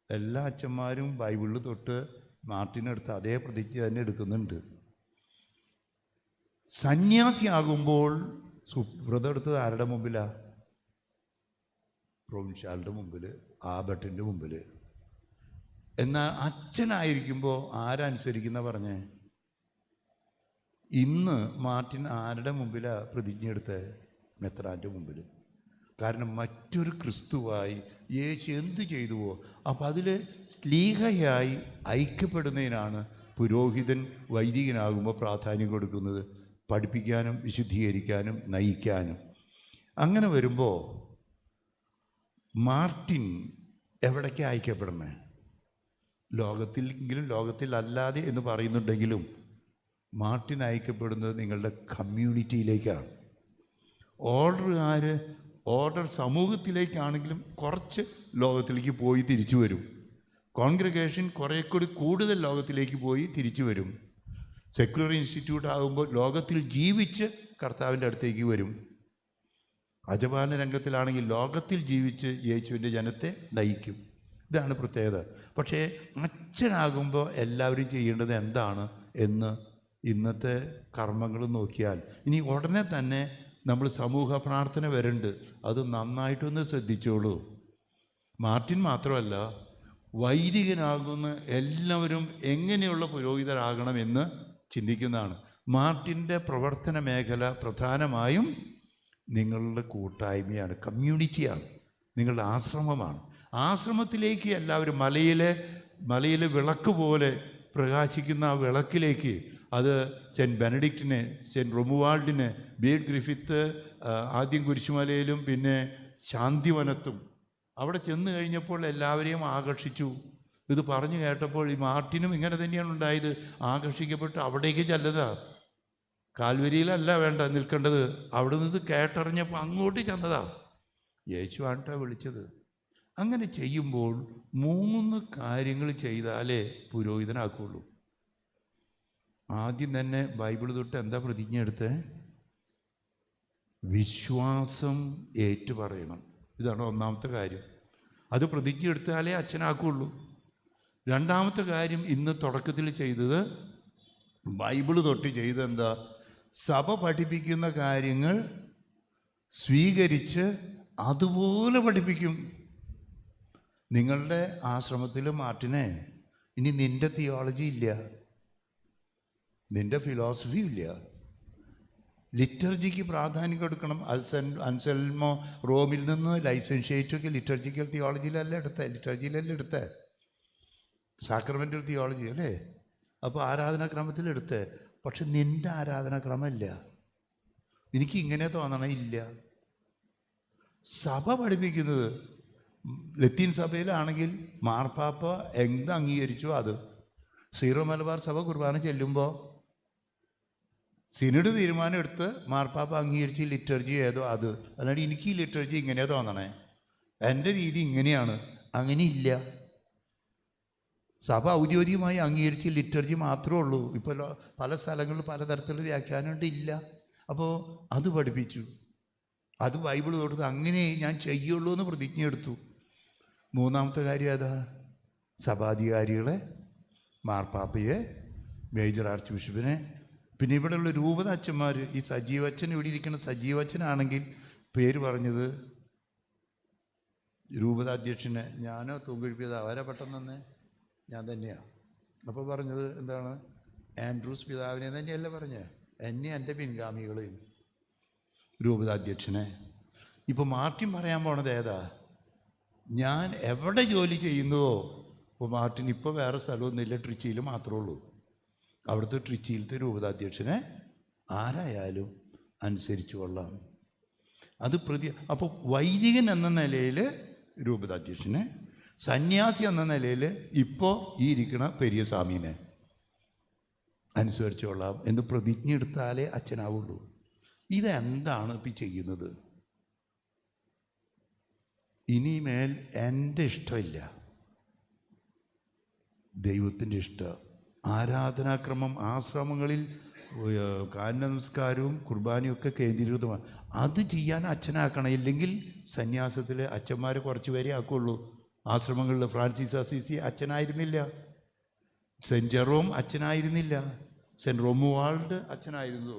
A: എല്ലാ അച്ഛന്മാരും ബൈബിളിൽ തൊട്ട് മാർട്ടിനെടുത്ത് അതേ പ്രതിജ്ഞ തന്നെ എടുക്കുന്നുണ്ട്. സന്യാസിയാകുമ്പോൾ വ്രതം എടുത്തത് ആരുടെ മുമ്പിലാണ്? പ്രൊവിൻഷ്യാളുടെ മുമ്പിൽ, ആബട്ടിൻ്റെ മുമ്പിൽ. എന്നാൽ അച്ഛനായിരിക്കുമ്പോൾ ആരനുസരിക്കുന്ന പറഞ്ഞേ? ഇന്ന് മാർട്ടിൻ ആരുടെ മുമ്പിലാണ് പ്രതിജ്ഞ എടുത്തത്? മെത്രാൻ്റെ മുമ്പിൽ. കാരണം മറ്റൊരു ക്രിസ്തുവായി യേശു എന്തു ചെയ്തുവോ അപ്പം അതിൽ സ്ലീഹയായി ഐക്യപ്പെടുന്നതിനാണ് പുരോഹിതൻ വൈദികനാകുമ്പോൾ പ്രാധാന്യം കൊടുക്കുന്നത്, പഠിപ്പിക്കാനും വിശുദ്ധീകരിക്കാനും നയിക്കാനും. അങ്ങനെ വരുമ്പോൾ മാർട്ടിൻ എവിടേക്ക് ഐക്യപ്പെടണേ? ലോകത്തിലെങ്കിലും ലോകത്തിലല്ലാതെ എന്ന് പറയുന്നുണ്ടെങ്കിലും മാർട്ടിൻ ഐക്യപ്പെടുന്നത് നിങ്ങളുടെ കമ്മ്യൂണിറ്റിയിലേക്കാണ്. ഓർഡർ സമൂഹത്തിലേക്കാണെങ്കിലും കുറച്ച് ലോകത്തിലേക്ക് പോയി തിരിച്ചു വരും. കോൺഗ്രിഗേഷൻ കുറേ കൂടി കൂടുതൽ ലോകത്തിലേക്ക് പോയി തിരിച്ചു വരും. സെക്യുലർ ഇൻസ്റ്റിറ്റ്യൂട്ട് ആകുമ്പോൾ ലോകത്തിൽ ജീവിച്ച് കർത്താവിൻ്റെ അടുത്തേക്ക് വരും. അജപാലന രംഗത്തിലാണെങ്കിൽ ലോകത്തിൽ ജീവിച്ച് യേശുവിൻ്റെ ജനത്തെ നയിക്കും. ഇതാണ് പ്രത്യേകത. പക്ഷേ അച്ഛനാകുമ്പോൾ എല്ലാവരും ചെയ്യേണ്ടത് എന്താണ് എന്ന് ഇന്നത്തെ കർമ്മങ്ങൾ നോക്കിയാൽ, ഇനി ഉടനെ തന്നെ നമ്മൾ സമൂഹ പ്രാർത്ഥന വരുന്നുണ്ട്, അത് നന്നായിട്ടൊന്ന് ശ്രദ്ധിച്ചോളൂ. മാർട്ടിൻ മാത്രമല്ല, വൈദികനാകുന്ന എല്ലാവരും എങ്ങനെയുള്ള പുരോഹിതരാകണമെന്ന് ചിന്തിക്കുന്നതാണ്. മാർട്ടിൻ്റെ പ്രവർത്തന മേഖല പ്രധാനമായും നിങ്ങളുടെ കൂട്ടായ്മയാണ്, കമ്മ്യൂണിറ്റിയാണ്, നിങ്ങളുടെ ആശ്രമമാണ്. ആശ്രമത്തിലേക്ക് എല്ലാവരും മലയിലെ വിളക്ക് പോലെ പ്രകാശിക്കുന്ന ആ വിളക്കിലേക്ക്, അത് സെൻറ്റ് ബെനഡിക്റ്റിന്, സെൻറ്റ് റൊമുവാൾഡിന്, ബീഡ് ഗ്രിഫിത്ത് ആദ്യം കുരിശുമലയിലും പിന്നെ ശാന്തിവനത്തും അവിടെ ചെന്ന് കഴിഞ്ഞപ്പോൾ എല്ലാവരെയും ആകർഷിച്ചു. ഇത് പറഞ്ഞു കേട്ടപ്പോൾ ഈ മാർട്ടിനും ഇങ്ങനെ തന്നെയാണ് ഉണ്ടായത്. ആകർഷിക്കപ്പെട്ട് അവിടേക്ക് ചെല്ലതാ. കാൽവരിയിലല്ല വേണ്ട നിൽക്കേണ്ടത്, അവിടെ നിന്ന് കേട്ടറിഞ്ഞപ്പോൾ അങ്ങോട്ട് ചെന്നതാ. യേശുവാണ് വിളിച്ചത്. അങ്ങനെ ചെയ്യുമ്പോൾ 3 കാര്യങ്ങൾ ചെയ്താലേ പുരോഹിതനാക്കുള്ളൂ. ആദ്യം തന്നെ ബൈബിൾ തൊട്ട് എന്താ പ്രതിജ്ഞ എടുത്തേ? വിശ്വാസം ഏറ്റു പറയണം. ഇതാണ് ഒന്നാമത്തെ കാര്യം. അത് പ്രതിജ്ഞ എടുത്താലേ അച്ഛനാക്കുള്ളൂ. രണ്ടാമത്തെ കാര്യം ഇന്ന് തുടക്കത്തിൽ ചെയ്തത്, ബൈബിൾ തൊട്ട് ചെയ്തെന്താ? സഭ പഠിപ്പിക്കുന്ന കാര്യങ്ങൾ സ്വീകരിച്ച് അതുപോലെ പഠിപ്പിക്കും. നിങ്ങളുടെ ആശ്രമത്തിൽ മാർട്ടിനെ, ഇനി നിൻ്റെ തിയോളജി ഇല്ല, നിൻ്റെ ഫിലോസഫി ഇല്ല, ലിറ്റർജിക്ക് പ്രാധാന്യം കൊടുക്കണം. അൻസെൽമോ റോമിൽ നിന്ന് ലൈസൻഷ്യേറ്റൊക്കെ ലിറ്റർജിക്കൽ തിയോളജിയിലല്ല എടുത്തേ, സാക്രമെൻ്റൽ തിയോളജി അല്ലേ? അപ്പോൾ ആരാധനാക്രമത്തിൽ എടുത്തേ. പക്ഷെ നിൻ്റെ ആരാധനാക്രമമില്ല. എനിക്ക് ഇങ്ങനെ തോന്നണില്ല. സഭ പഠിപ്പിക്കുന്നത്, ലത്തീൻ സഭയിലാണെങ്കിൽ മാർപ്പാപ്പ എന്ത് അംഗീകരിച്ചോ അത്. സീറോ മലബാർ സഭ കുർബാന ചെല്ലുമ്പോൾ സിനഡ് തീരുമാനം എടുത്ത് മാർപ്പാപ്പ അംഗീകരിച്ച് ലിറ്റർജി ഏതോ അത്. അല്ലാണ്ട് എനിക്ക് ഈ ലിറ്റർജി ഇങ്ങനെ തോന്നണേ, എൻ്റെ രീതി ഇങ്ങനെയാണ്, അങ്ങനെയില്ല. സഭ ഔദ്യോഗികമായി അംഗീകരിച്ച് ലിറ്റർജി മാത്രമേ ഉള്ളൂ. ഇപ്പോൾ പല സ്ഥലങ്ങളിൽ പലതരത്തിലുള്ള വ്യാഖ്യാനമുണ്ട്, ഇല്ല. അപ്പോൾ അത് പഠിപ്പിച്ചു, അത് ബൈബിൾ കൊടുത്ത് അങ്ങനെ ഞാൻ ചെയ്യുള്ളൂ എന്ന് പ്രതിജ്ഞ എടുത്തു. മൂന്നാമത്തെ കാര്യം ഏതാ? സഭാധികാരികളെ, മാർപ്പാപ്പയെ, മേജർ ആർച്ച് ബിഷപ്പിനെ, പിന്നെ ഇവിടെയുള്ള രൂപത അച്ഛന്മാർ. ഈ സജീവച്ചൻ, ഇവിടെ ഇരിക്കുന്ന സജീവച്ചനാണെങ്കിൽ പേര് പറഞ്ഞത് രൂപത അധ്യക്ഷനെ ഞാനോ തൂങ്കുഴിപ്പിയത് അവരെ പെട്ടെന്ന് തന്നെ ഞാൻ തന്നെയാണ്. അപ്പോൾ പറഞ്ഞത് എന്താണ്? ആൻഡ്രൂസ് പിതാവിനെ തന്നെയല്ല പറഞ്ഞത്, എന്നെ എൻ്റെ പിൻഗാമികളെയും. രൂപതാധ്യക്ഷനെ. ഇപ്പോൾ മാർട്ടിൻ പറയാൻ പോണത് ഏതാ? ഞാൻ എവിടെ ജോലി ചെയ്യുന്നുവോ, ഇപ്പോൾ മാർട്ടിൻ ഇപ്പോൾ വേറെ സ്ഥലമൊന്നുമില്ല, ട്രിച്ചിയിൽ മാത്രമേ ഉള്ളൂ. അവിടുത്തെ ട്രിച്ചിയിലത്തെ രൂപതാധ്യക്ഷനെ ആരായാലും അനുസരിച്ചു കൊള്ളാം. അത് അപ്പോൾ വൈദികൻ എന്ന നിലയിൽ രൂപതാധ്യക്ഷനെ, സന്യാസി എന്ന നിലയിൽ ഇപ്പോൾ ഈ ഇരിക്കണ പെരിയ സ്വാമീനെ അനുസരിച്ചു കൊള്ളാം എന്ന് പ്രതിജ്ഞ എടുത്താലേ അച്ഛനാവുള്ളൂ. ഇതെന്താണ് ഇപ്പം ചെയ്യുന്നത്? ഇനിമേൽ എൻ്റെ ഇഷ്ടമില്ല, ദൈവത്തിൻ്റെ ഇഷ്ടം. ആരാധനാക്രമം ആശ്രമങ്ങളിൽ കാരണ നമസ്കാരവും കുർബാനയും ഒക്കെ കേന്ദ്രീകൃതമാണ്. അത് ചെയ്യാൻ അച്ഛനാക്കണം. ഇല്ലെങ്കിൽ സന്യാസത്തിൽ അച്ഛന്മാർ കുറച്ച് പേരെ ആക്കുള്ളൂ. ആശ്രമങ്ങളിൽ ഫ്രാൻസിസ് അസീസി അച്ഛനായിരുന്നില്ല, സെൻറ്റ് ജെറോം അച്ഛനായിരുന്നില്ല, സെൻറ്റ് റോമുവാൾഡ് അച്ഛനായിരുന്നു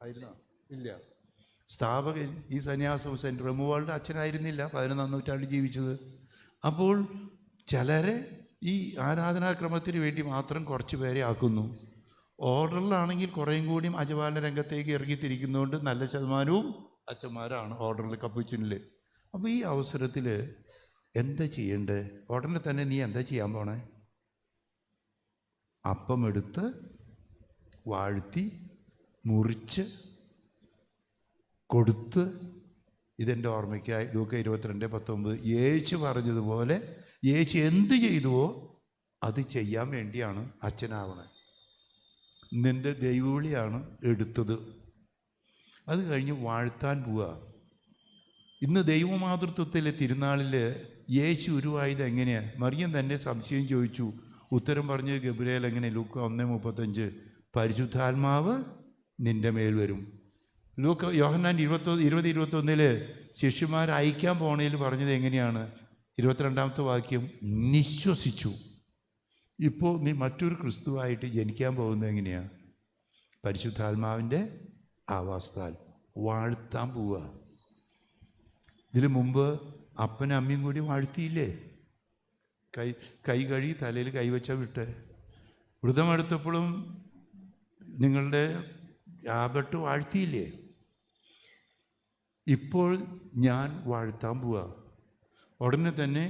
A: ആയിരുന്നോ? ഇല്ല. സ്ഥാപകൻ ഈ സന്യാസം സെൻറ്റ് റോമുവാൾഡ് അച്ഛനായിരുന്നില്ല, 11-ാം നൂറ്റാണ്ടിൽ ജീവിച്ചത്. അപ്പോൾ ചിലരെ ഈ ആരാധനാക്രമത്തിന് വേണ്ടി മാത്രം കുറച്ച് പേരെ ആക്കുന്നു. ഓർഡറിലാണെങ്കിൽ കുറേയും കൂടിയും അജപാലന രംഗത്തേക്ക് ഇറങ്ങിത്തിരിക്കുന്നതുകൊണ്ട് നല്ല ശതമാനവും അച്ഛന്മാരാണ് ഓർഡറിൽ, കപ്പുച്ചിനിൽ. അപ്പോൾ ഈ അവസരത്തിൽ എന്താ ചെയ്യണ്ടേ? ഉടനെ തന്നെ നീ എന്താ ചെയ്യാൻ പോണേ? അപ്പം എടുത്ത് വാഴ്ത്തി മുറിച്ച് കൊടുത്ത്, ഇതെൻ്റെ ഓർമ്മയ്ക്കായി ലൂക്ക 22:19 യേശു പറഞ്ഞതുപോലെ യേശു എന്ത് ചെയ്തുവോ അത് ചെയ്യാൻ വേണ്ടിയാണ് അച്ഛനാവണേ. നിൻ്റെ ദൈവവിളിയാണ് എടുത്തത്. അത് കഴിഞ്ഞ് വാഴ്ത്താൻ പോവുക. ഇന്ന് ദൈവമാതൃത്വത്തിലെ തിരുനാളിൽ യേശു ഉരുവായത് എങ്ങനെയാണ്? മറിയം തന്നെ സംശയം ചോദിച്ചു, ഉത്തരം പറഞ്ഞ് ഗബ്രിയേൽ എങ്ങനെ? ലൂക്ക 1:35 പരിശുദ്ധാത്മാവ് നിൻ്റെ മേൽ വരും. യോഹന്നാൻ 20:21 ശിഷ്യന്മാർ അയക്കാൻ പോണേൽ പറഞ്ഞത് എങ്ങനെയാണ്? 22-ാമത്തെ വാക്യം, നിശ്വസിച്ചു. ഇപ്പോൾ നീ മറ്റൊരു ക്രിസ്തുവായിട്ട് ജനിക്കാൻ പോകുന്നത് എങ്ങനെയാണ്? പരിശുദ്ധാത്മാവിൻ്റെ ആവാസത്താൽ വാഴ്ത്താൻ പോവുക. ഇതിനു മുമ്പ് അപ്പനും അമ്മയും കൂടി വാഴ്ത്തിയില്ലേ? കൈ കഴുകി തലയിൽ കൈവച്ച വിട്ട്. വ്രതമെടുത്തപ്പോഴും നിങ്ങളുടെ ആബട്ട് വാഴ്ത്തിയില്ലേ? ഇപ്പോൾ ഞാൻ വാഴ്ത്താൻ പോവുക. ഉടനെ തന്നെ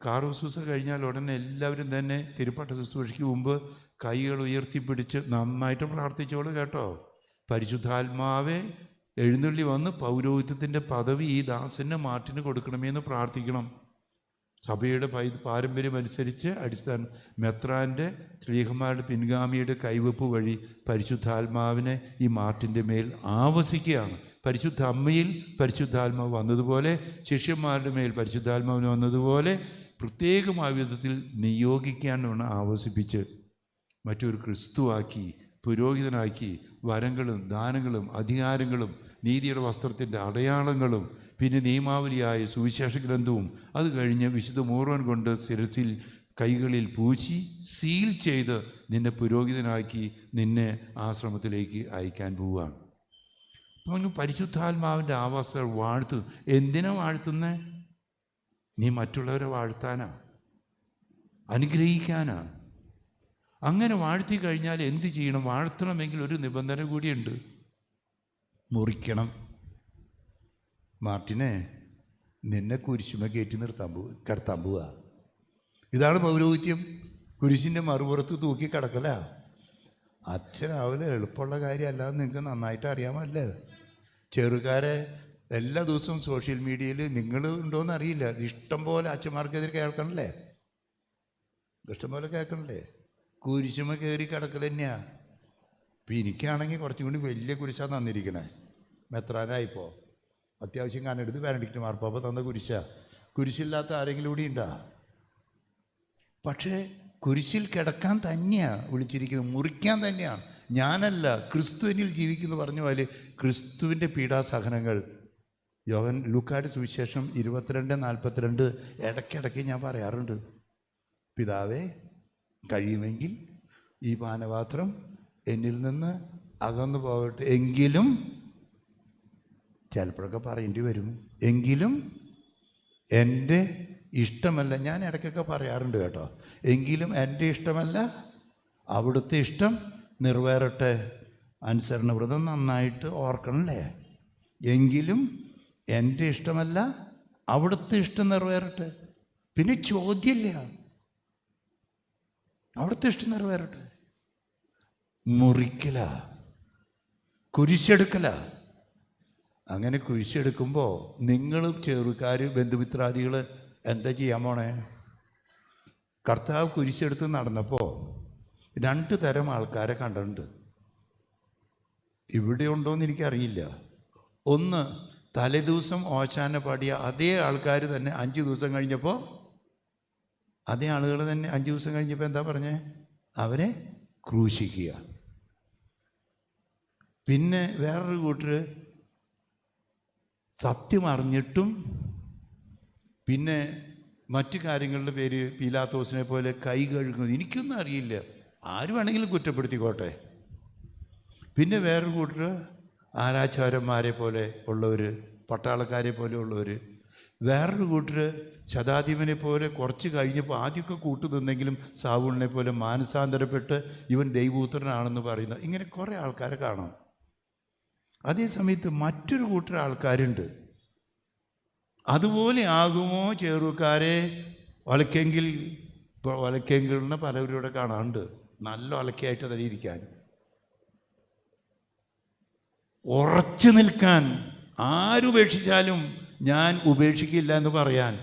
A: കാറോസൂസ കഴിഞ്ഞാൽ ഉടനെ എല്ലാവരും തന്നെ തിരുപ്പട്ട ശുശ്രൂഷയ്ക്ക് മുമ്പ് കൈകൾ ഉയർത്തിപ്പിടിച്ച് നന്നായിട്ട് പ്രാർത്ഥിച്ചോളൂ കേട്ടോ. പരിശുദ്ധാത്മാവെ എഴുന്നള്ളി വന്ന് പൗരോഹിത്യത്തിൻ്റെ പദവി ഈ ദാസന് മാർട്ടിന് കൊടുക്കണമെന്ന് പ്രാർത്ഥിക്കണം. സഭയുടെ പാരമ്പര്യം അനുസരിച്ച് അടിസ്ഥാന മെത്രാൻ്റെ സ്ലീഹന്മാരുടെ പിൻഗാമിയുടെ കൈവെപ്പ് വഴി പരിശുദ്ധാത്മാവിനെ ഈ മാർട്ടിൻ്റെ മേൽ ആവസിക്കുകയാണ്. പരിശുദ്ധ അമ്മയിൽ പരിശുദ്ധാത്മാവ് വന്നതുപോലെ ശിഷ്യന്മാരുടെ മേൽ പരിശുദ്ധാത്മാവിന് വന്നതുപോലെ പ്രത്യേകമായ വിധത്തിൽ നിയോഗിക്കാനാണ് ആവസിപ്പിച്ച് മറ്റൊരു ക്രിസ്തുവാക്കി, പുരോഹിതനാക്കി, വരങ്ങളും ദാനങ്ങളും അധികാരങ്ങളും നീതിയുടെ വസ്ത്രത്തിൻ്റെ അടയാളങ്ങളും പിന്നെ നിയമാവലിയായ സുവിശേഷ ഗ്രന്ഥവും അത് കഴിഞ്ഞ് വിശുദ്ധ മൂർവൻ കൊണ്ട് ശിരസിൽ കൈകളിൽ പൂശി സീൽ ചെയ്ത് നിന്നെ പുരോഹിതനാക്കി നിന്നെ ആശ്രമത്തിലേക്ക് അയക്കാൻ പോവുകയാണ്. അപ്പം പരിശുദ്ധാത്മാവിൻ്റെ ആവാസ വാഴ്ത്തു. എന്തിനാ വാഴ്ത്തുന്നേ? നീ മറ്റുള്ളവരെ വാഴ്ത്താനാ, അനുഗ്രഹിക്കാനാ. അങ്ങനെ വാഴ്ത്തി കഴിഞ്ഞാൽ എന്ത് ചെയ്യണം? വാഴ്ത്തണമെങ്കിൽ ഒരു നിബന്ധന കൂടിയുണ്ട്, മുറിക്കണം. മാർട്ടിനെ നിന്നെ കുരിശുമ കയറ്റി കിടത്താൻ പോവുക. ഇതാണ് പൗരോഹിത്യം. കുരിശിൻ്റെ മറുപുറത്ത് തൂക്കി കിടക്കല. അച്ഛനാവില്ല എളുപ്പമുള്ള കാര്യമല്ലാന്ന് നിങ്ങൾക്ക് നന്നായിട്ട് അറിയാമല്ലേ? ചെറുകാരെ എല്ലാ ദിവസവും സോഷ്യൽ മീഡിയയിൽ നിങ്ങൾ ഉണ്ടോയെന്ന് അറിയില്ല, ഇഷ്ടം പോലെ അച്ഛന്മാർക്കെതിരെ കേൾക്കണല്ലേ, ഇഷ്ടംപോലെ കേൾക്കണല്ലേ? കുരിശുമ കയറി കിടക്കൽ തന്നെയാണ്. ഇപ്പം എനിക്കാണെങ്കിൽ കുറച്ചും കൂടി വലിയ കുരിശാണ് തന്നിരിക്കണേ. മെത്രാനായിപ്പോൾ അത്യാവശ്യം കണ്ണെടുത്ത് ബെനഡിക്റ്റ് മാർപ്പാപ്പ തന്ന കുരിശില്ലാത്ത ആരെങ്കിലും കൂടി ഉണ്ടാ? പക്ഷേ കുരിശിൽ കിടക്കാൻ തന്നെയാണ് വിളിച്ചിരിക്കുന്നത്, മുറിക്കാൻ തന്നെയാണ്. ഞാനല്ല, ക്രിസ്തുവിനിൽ ജീവിക്കുന്നു പറഞ്ഞ പോലെ ക്രിസ്തുവിൻ്റെ പീഡാസഹനങ്ങൾ. ലൂക്കായുടെ സുവിശേഷം 22:42 ഇടയ്ക്കിടയ്ക്ക് ഞാൻ പറയാറുണ്ട്. പിതാവേ, കഴിയുമെങ്കിൽ ഈ പാനപാത്രം എന്നിൽ നിന്ന് അകന്നു പോകട്ടെ, എങ്കിലും ചിലപ്പോഴൊക്കെ പറയേണ്ടി വരും, എങ്കിലും എൻ്റെ ഇഷ്ടമല്ല. ഞാൻ ഇടയ്ക്കൊക്കെ പറയാറുണ്ട് കേട്ടോ, എങ്കിലും എൻ്റെ ഇഷ്ടമല്ല അവിടുത്തെ ഇഷ്ടം നിറവേറട്ടെ. അനുസരണ വ്രതം നന്നായിട്ട് ഓർക്കണല്ലേ? എങ്കിലും എൻ്റെ ഇഷ്ടമല്ല, അവിടുത്തെ ഇഷ്ടം നിറവേറട്ടെ. പിന്നെ ചോദ്യമില്ല, അവിടുത്തെ ഇഷ്ടം നിറവേറട്ടെ. മുറിക്കല, കുരിശെടുക്കല. അങ്ങനെ കുരിശെടുക്കുമ്പോൾ നിങ്ങൾ ചെറുക്കാർ, ബന്ധുമിത്രാദികൾ എന്താ ചെയ്യാൻ പോണേ? കർത്താവ് കുരിശെടുത്ത് നടന്നപ്പോൾ 2 തരം ആൾക്കാരെ കണ്ടിട്ടുണ്ട്. ഇവിടെ ഉണ്ടോയെന്ന് എനിക്കറിയില്ല. ഒന്ന്, തലേദിവസം ഓശാന പാടിയ അതേ ആൾക്കാർ തന്നെ 5 ദിവസം കഴിഞ്ഞപ്പോൾ, അതേ ആളുകൾ തന്നെ 5 ദിവസം കഴിഞ്ഞപ്പോൾ എന്താ പറഞ്ഞേ? അവരെ ക്രൂശിക്കുക. പിന്നെ വേറൊരു കൂട്ടർ സത്യം അറിഞ്ഞിട്ടും പിന്നെ മറ്റു കാര്യങ്ങളുടെ പേര് പീലാത്തോസിനെ പോലെ കൈ കഴുകുന്നത്. എനിക്കൊന്നും അറിയില്ല, ആര് വേണമെങ്കിലും കുറ്റപ്പെടുത്തിക്കോട്ടെ. പിന്നെ വേറൊരു കൂട്ടർ ആരാച്ചാരന്മാരെ പോലെ ഉള്ളവർ, പട്ടാളക്കാരെ പോലെ ഉള്ളവർ. വേറൊരു കൂട്ടർ ശതാധിപനെ പോലെ കുറച്ച് കഴിഞ്ഞപ്പോൾ ആദ്യമൊക്കെ കൂട്ടുനിന്നെങ്കിലും സാവൂളിനെ പോലെ മാനസാന്തരപ്പെട്ട് ഇവൻ ദൈവപുത്രനാണെന്ന് പറയുന്ന, ഇങ്ങനെ കുറേ ആൾക്കാരെ കാണാം. അതേ സമയത്ത് മറ്റൊരു കൂട്ടർ ആൾക്കാരുണ്ട്, അതുപോലെ ആകുമോ ചെറുക്കാരെ ഒലക്കെങ്കിൽ, ഇപ്പോൾ ഒലക്കെങ്കിലിന് പലവരുടെ കാണാറുണ്ട്, നല്ല ഒലക്കയായിട്ട് തന്നെ ഇരിക്കാൻ, ഉറച്ചു നിൽക്കാൻ, ആരുപേക്ഷിച്ചാലും ഞാൻ ഉപേക്ഷിക്കില്ല എന്ന് പറയാൻ.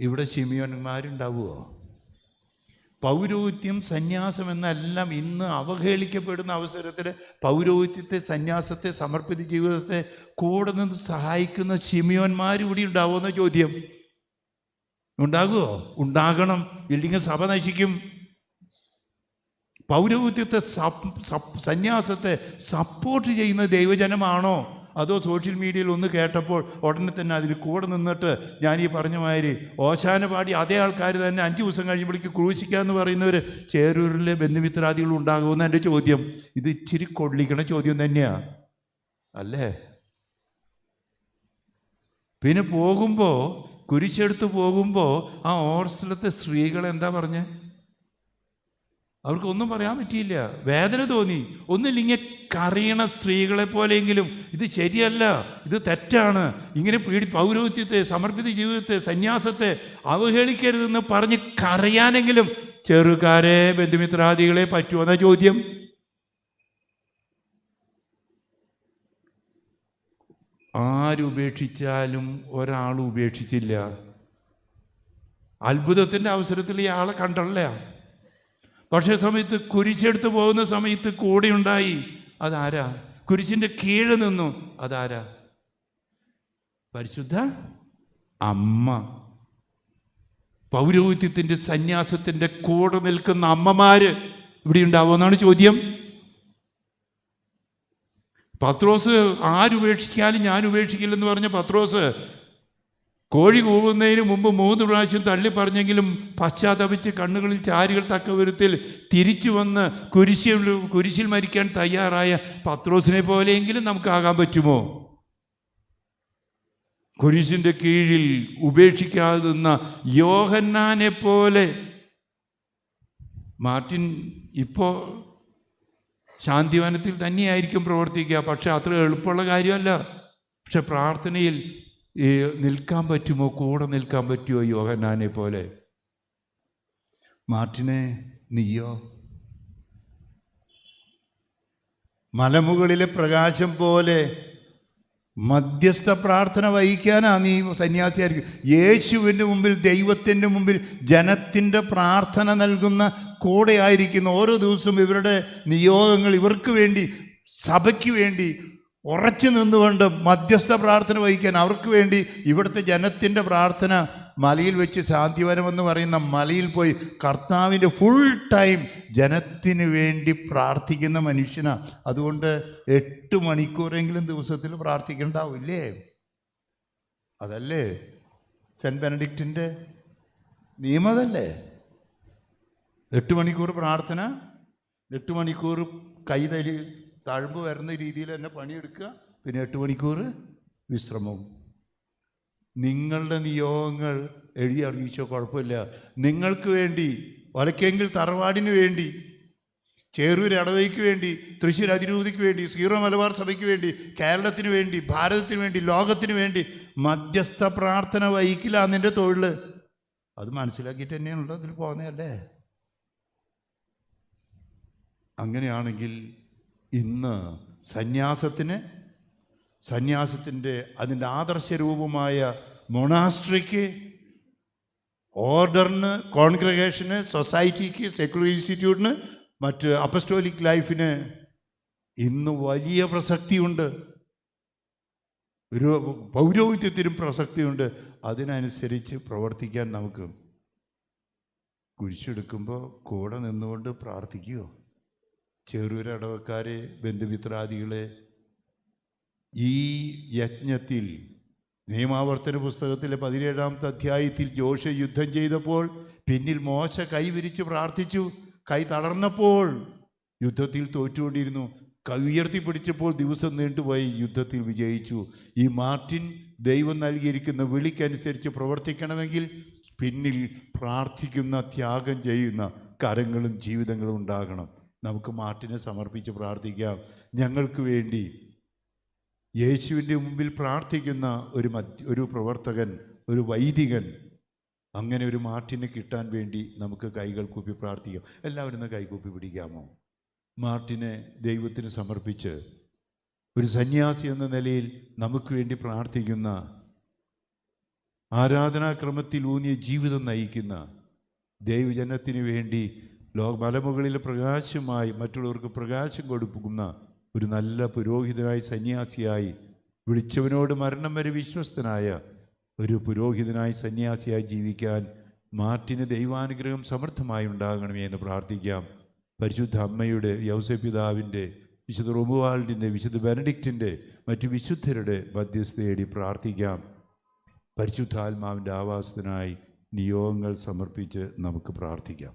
A: ഇവിടെ ശിമിയോന്മാരുണ്ടാവുമോ? പൗരോഹിത്യം, സന്യാസം എന്നെല്ലാം ഇന്ന് അവഹേളിക്കപ്പെടുന്ന അവസരത്തിൽ പൗരോഹിത്യത്തെ, സന്യാസത്തെ, സമർപ്പിത ജീവിതത്തെ കൂടെ നിന്ന് സഹായിക്കുന്ന ശിമിയോന്മാർ ഇവിടെ ഉണ്ടാവുമെന്ന ചോദ്യം. ഉണ്ടാകുമോ? ഉണ്ടാകണം, ഇല്ലെങ്കിൽ സഭ നശിക്കും. പൗരോഹിത്യത്തെ, സന്യാസത്തെ സപ്പോർട്ട് ചെയ്യുന്ന ദൈവജനമാണോ? അതോ സോഷ്യൽ മീഡിയയിൽ ഒന്ന് കേട്ടപ്പോൾ ഉടനെ തന്നെ അതിന് കൂടെ നിന്നിട്ട് ഞാൻ ഈ പറഞ്ഞ മാതിരി ഓശാന പാടി അതേ ആൾക്കാർ തന്നെ 5 ദിവസം കഴിയുമ്പോഴേക്ക് ക്രൂശിക്കുക എന്ന് പറയുന്നവർ ചേരൂരിലെ ബന്ധുമിത്രാദികൾ ഉണ്ടാകുമെന്ന് എൻ്റെ ചോദ്യം. ഇത് ഇച്ചിരി കൊള്ളിക്കണ ചോദ്യം തന്നെയാണ് അല്ലേ? പിന്നെ പോകുമ്പോൾ, കുരിശെടുത്ത് പോകുമ്പോൾ ആ ഓർസ്ഥലത്തെ സ്ത്രീകൾ എന്താ പറഞ്ഞേ? അവർക്കൊന്നും പറയാൻ പറ്റിയില്ല, വേദന തോന്നി. ഒന്നില്ലെങ്കിൽ കറിയണ സ്ത്രീകളെ പോലെയെങ്കിലും ഇത് ശരിയല്ല, ഇത് തെറ്റാണ്, ഇങ്ങനെ പൗരോഹിത്യത്തെ, സമർപ്പിത ജീവിതത്തെ, സന്യാസത്തെ അവഹേളിക്കരുതെന്ന് പറഞ്ഞ് കരയാനെങ്കിലും ചെറുക്കാരെ, ബന്ധുമിത്രാദികളെ പറ്റുമെന്ന ചോദ്യം. ആരുപേക്ഷിച്ചാലും ഒരാൾ ഉപേക്ഷിച്ചില്ല. അത്ഭുതത്തിൻ്റെ അവസരത്തിൽ ഇയാളെ കണ്ടല്ലേ. പക്ഷേ സമയത്ത് കുരിശെടുത്ത് പോകുന്ന സമയത്ത് കൂടെ ഉണ്ടായി. അതാരാ? കുരിശിൻ്റെ കീഴെ നിന്നു. അതാരാ? പരിശുദ്ധ അമ്മ. പൗരോഹിത്യത്തിൻ്റെ, സന്യാസത്തിൻ്റെ കൂടെ നിൽക്കുന്ന അമ്മമാര് ഇവിടെ ഉണ്ടാവുമെന്നാണ് ചോദ്യം. പത്രോസ് ആരുപേക്ഷിക്കാലും ഞാൻ ഉപേക്ഷിക്കില്ലെന്ന് പറഞ്ഞ പത്രോസ് കോഴി കൂവുന്നതിന് മുമ്പ് 3 പ്രാവശ്യം തള്ളി പറഞ്ഞെങ്കിലും പശ്ചാത്തപിച്ച് കണ്ണുകളിൽ ചാരികൾ തക്ക വിധത്തിൽ തിരിച്ചു വന്ന് കുരിശിൽ മരിക്കാൻ തയ്യാറായ പത്രോസിനെ പോലെയെങ്കിലും നമുക്കാകാൻ പറ്റുമോ? കുരിശിൻ്റെ കീഴിൽ ഉപേക്ഷിക്കാതെ നിന്ന യോഹന്നാനെ പോലെ. മാർട്ടിൻ ഇപ്പോൾ ശാന്തിവനത്തിൽ തന്നെയായിരിക്കും പ്രവർത്തിക്കുക, പക്ഷെ അത്ര എളുപ്പമുള്ള കാര്യമല്ല. പക്ഷെ പ്രാർത്ഥനയിൽ നിൽക്കാൻ പറ്റുമോ? കൂടെ നിൽക്കാൻ പറ്റുമോ യോഹന്നാനെ പോലെ? മാർട്ടിനെ, നീയോ? മലമുകളിലെ പ്രകാശം പോലെ മധ്യസ്ഥ പ്രാർത്ഥന വഹിക്കാനാ നീ സന്യാസിയായിരിക്കും. യേശുവിൻ്റെ മുമ്പിൽ, ദൈവത്തിൻ്റെ മുമ്പിൽ ജനത്തിൻ്റെ പ്രാർത്ഥന നൽകുന്ന കൂടെ ആയിരിക്കുന്നു. ഓരോ ദിവസവും ഇവരുടെ നിയോഗങ്ങൾ, ഇവർക്ക് വേണ്ടി, സഭയ്ക്ക് വേണ്ടി ഉറച്ചു നിന്നുകൊണ്ട് മധ്യസ്ഥ പ്രാർത്ഥന വഹിക്കാൻ, അവർക്ക് വേണ്ടി ഇവിടുത്തെ ജനത്തിൻ്റെ പ്രാർത്ഥന മലയിൽ വെച്ച്, ശാന്തിവനം എന്ന് പറയുന്ന മലയിൽ പോയി കർത്താവിൻ്റെ ഫുൾ ടൈം ജനത്തിന് വേണ്ടി പ്രാർത്ഥിക്കുന്ന മനുഷ്യനാണ്. അതുകൊണ്ട് 8 മണിക്കൂറെങ്കിലും ദിവസത്തിൽ പ്രാർത്ഥിക്കണ്ടാവില്ലേ? അതല്ലേ സെൻറ്റ് ബെനഡിക്റ്റിൻ്റെ നിയമതല്ലേ? 8 മണിക്കൂർ പ്രാർത്ഥന, 8 മണിക്കൂർ കൈതലി തഴമ്പ് വരുന്ന രീതിയിൽ തന്നെ പണിയെടുക്കുക, പിന്നെ 8 മണിക്കൂർ വിശ്രമവും. നിങ്ങളുടെ നിയോഗങ്ങൾ എഴുതി അറിയിച്ചോ, കുഴപ്പമില്ല. നിങ്ങൾക്ക് വേണ്ടി, ഒലക്കെങ്കിൽ തറവാടിന് വേണ്ടി, ചേറൂർ ഇടവയ്ക്ക് വേണ്ടി, തൃശ്ശൂർ അതിരൂപതയ്ക്ക് വേണ്ടി, സീറോ മലബാർ സഭയ്ക്ക് വേണ്ടി, കേരളത്തിന് വേണ്ടി, ഭാരതത്തിന് വേണ്ടി, ലോകത്തിന് വേണ്ടി മധ്യസ്ഥ പ്രാർത്ഥന വഹിക്കില്ല നിൻ്റെ തൊഴിൽ. അത് മനസ്സിലാക്കിയിട്ട് തന്നെയാണല്ലോ അതിൽ പോകുന്നതല്ലേ. അങ്ങനെയാണെങ്കിൽ ഇന്ന് സന്യാസത്തിൻ്റെ അതിൻ്റെ ആദർശരൂപമായ മൊണാസ്ട്രിക്ക്, ഓർഡറിന്, കോൺഗ്രിഗേഷന്, സൊസൈറ്റിക്ക്, സെക്യുലർ ഇൻസ്റ്റിറ്റ്യൂട്ടിന്, മറ്റ് അപ്പസ്റ്റോലിക് ലൈഫിന് ഇന്ന് വലിയ പ്രസക്തിയുണ്ട്. ഒരു പൗരോഹിത്യത്തിനും പ്രസക്തിയുണ്ട്. അതിനനുസരിച്ച് പ്രവർത്തിക്കാൻ നമുക്ക് കുരിശെടുക്കുമ്പോൾ കൂടെ നിന്നുകൊണ്ട് പ്രാർത്ഥിക്കുമോ? ചെറൂർ ഇടവക്കാരെ, ബന്ധുമിത്രാദികളെ, ഈ യജ്ഞത്തിൽ നിയമാവർത്തന പുസ്തകത്തിലെ 17-ാമത്തെ അധ്യായത്തിൽ ജോഷ യുദ്ധം ചെയ്തപ്പോൾ പിന്നിൽ മോശ കൈ വിരിച്ച് പ്രാർത്ഥിച്ചു. കൈ തളർന്നപ്പോൾ യുദ്ധത്തിൽ തോറ്റുകൊണ്ടിരുന്നു. കൈ ഉയർത്തിപ്പിടിച്ചപ്പോൾ ദിവസം നീണ്ടുപോയി, യുദ്ധത്തിൽ വിജയിച്ചു. ഈ മാർട്ടിൻ ദൈവം നൽകിയിരിക്കുന്ന വിളിക്കനുസരിച്ച് പ്രവർത്തിക്കണമെങ്കിൽ പിന്നിൽ പ്രാർത്ഥിക്കുന്ന, ത്യാഗം ചെയ്യുന്ന കരങ്ങളും ജീവിതങ്ങളും ഉണ്ടാകണം. നമുക്ക് മാർട്ടിനെ സമർപ്പിച്ച് പ്രാർത്ഥിക്കാം. ഞങ്ങൾക്ക് വേണ്ടി യേശുവിൻ്റെ മുമ്പിൽ പ്രാർത്ഥിക്കുന്ന ഒരു പ്രവർത്തകൻ, ഒരു വൈദികൻ, അങ്ങനെ ഒരു മാർട്ടിനെ കിട്ടാൻ വേണ്ടി നമുക്ക് കൈകൾ കൂപ്പി പ്രാർത്ഥിക്കാം. എല്ലാവരും ഒന്ന് കൈകൂപ്പി പിടിക്കാമോ? മാർട്ടിനെ ദൈവത്തിന് സമർപ്പിച്ച് ഒരു സന്യാസി എന്ന നിലയിൽ നമുക്ക് വേണ്ടി പ്രാർത്ഥിക്കുന്ന, ആരാധനാക്രമത്തിൽ ഊന്നിയ ജീവിതം നയിക്കുന്ന, ദൈവജനത്തിന് വേണ്ടി മലമുകളിലെ പ്രകാശമായി മറ്റുള്ളവർക്ക് പ്രകാശം കൊടുക്കുന്ന ഒരു നല്ല പുരോഹിതനായി, സന്യാസിയായി, വിളിച്ചവനോട് മരണം വരെ വിശ്വസ്തനായ ഒരു പുരോഹിതനായി, സന്യാസിയായി ജീവിക്കാൻ മാർട്ടിന് ദൈവാനുഗ്രഹം സമർത്ഥമായി ഉണ്ടാകണമേ എന്ന് പ്രാർത്ഥിക്കാം. പരിശുദ്ധ അമ്മയുടെ, യൗസേപ്പ് പിതാവിൻ്റെ, വിശുദ്ധ റോമുവാൾഡിൻ്റെ, വിശുദ്ധ ബെനഡിക്റ്റിൻ്റെ, മറ്റു വിശുദ്ധരുടെ മധ്യസ്ഥ തേടി പ്രാർത്ഥിക്കാം. പരിശുദ്ധാത്മാവിൻ്റെ ആവാസത്തിനായി നിയോഗങ്ങൾ സമർപ്പിച്ച് നമുക്ക് പ്രാർത്ഥിക്കാം.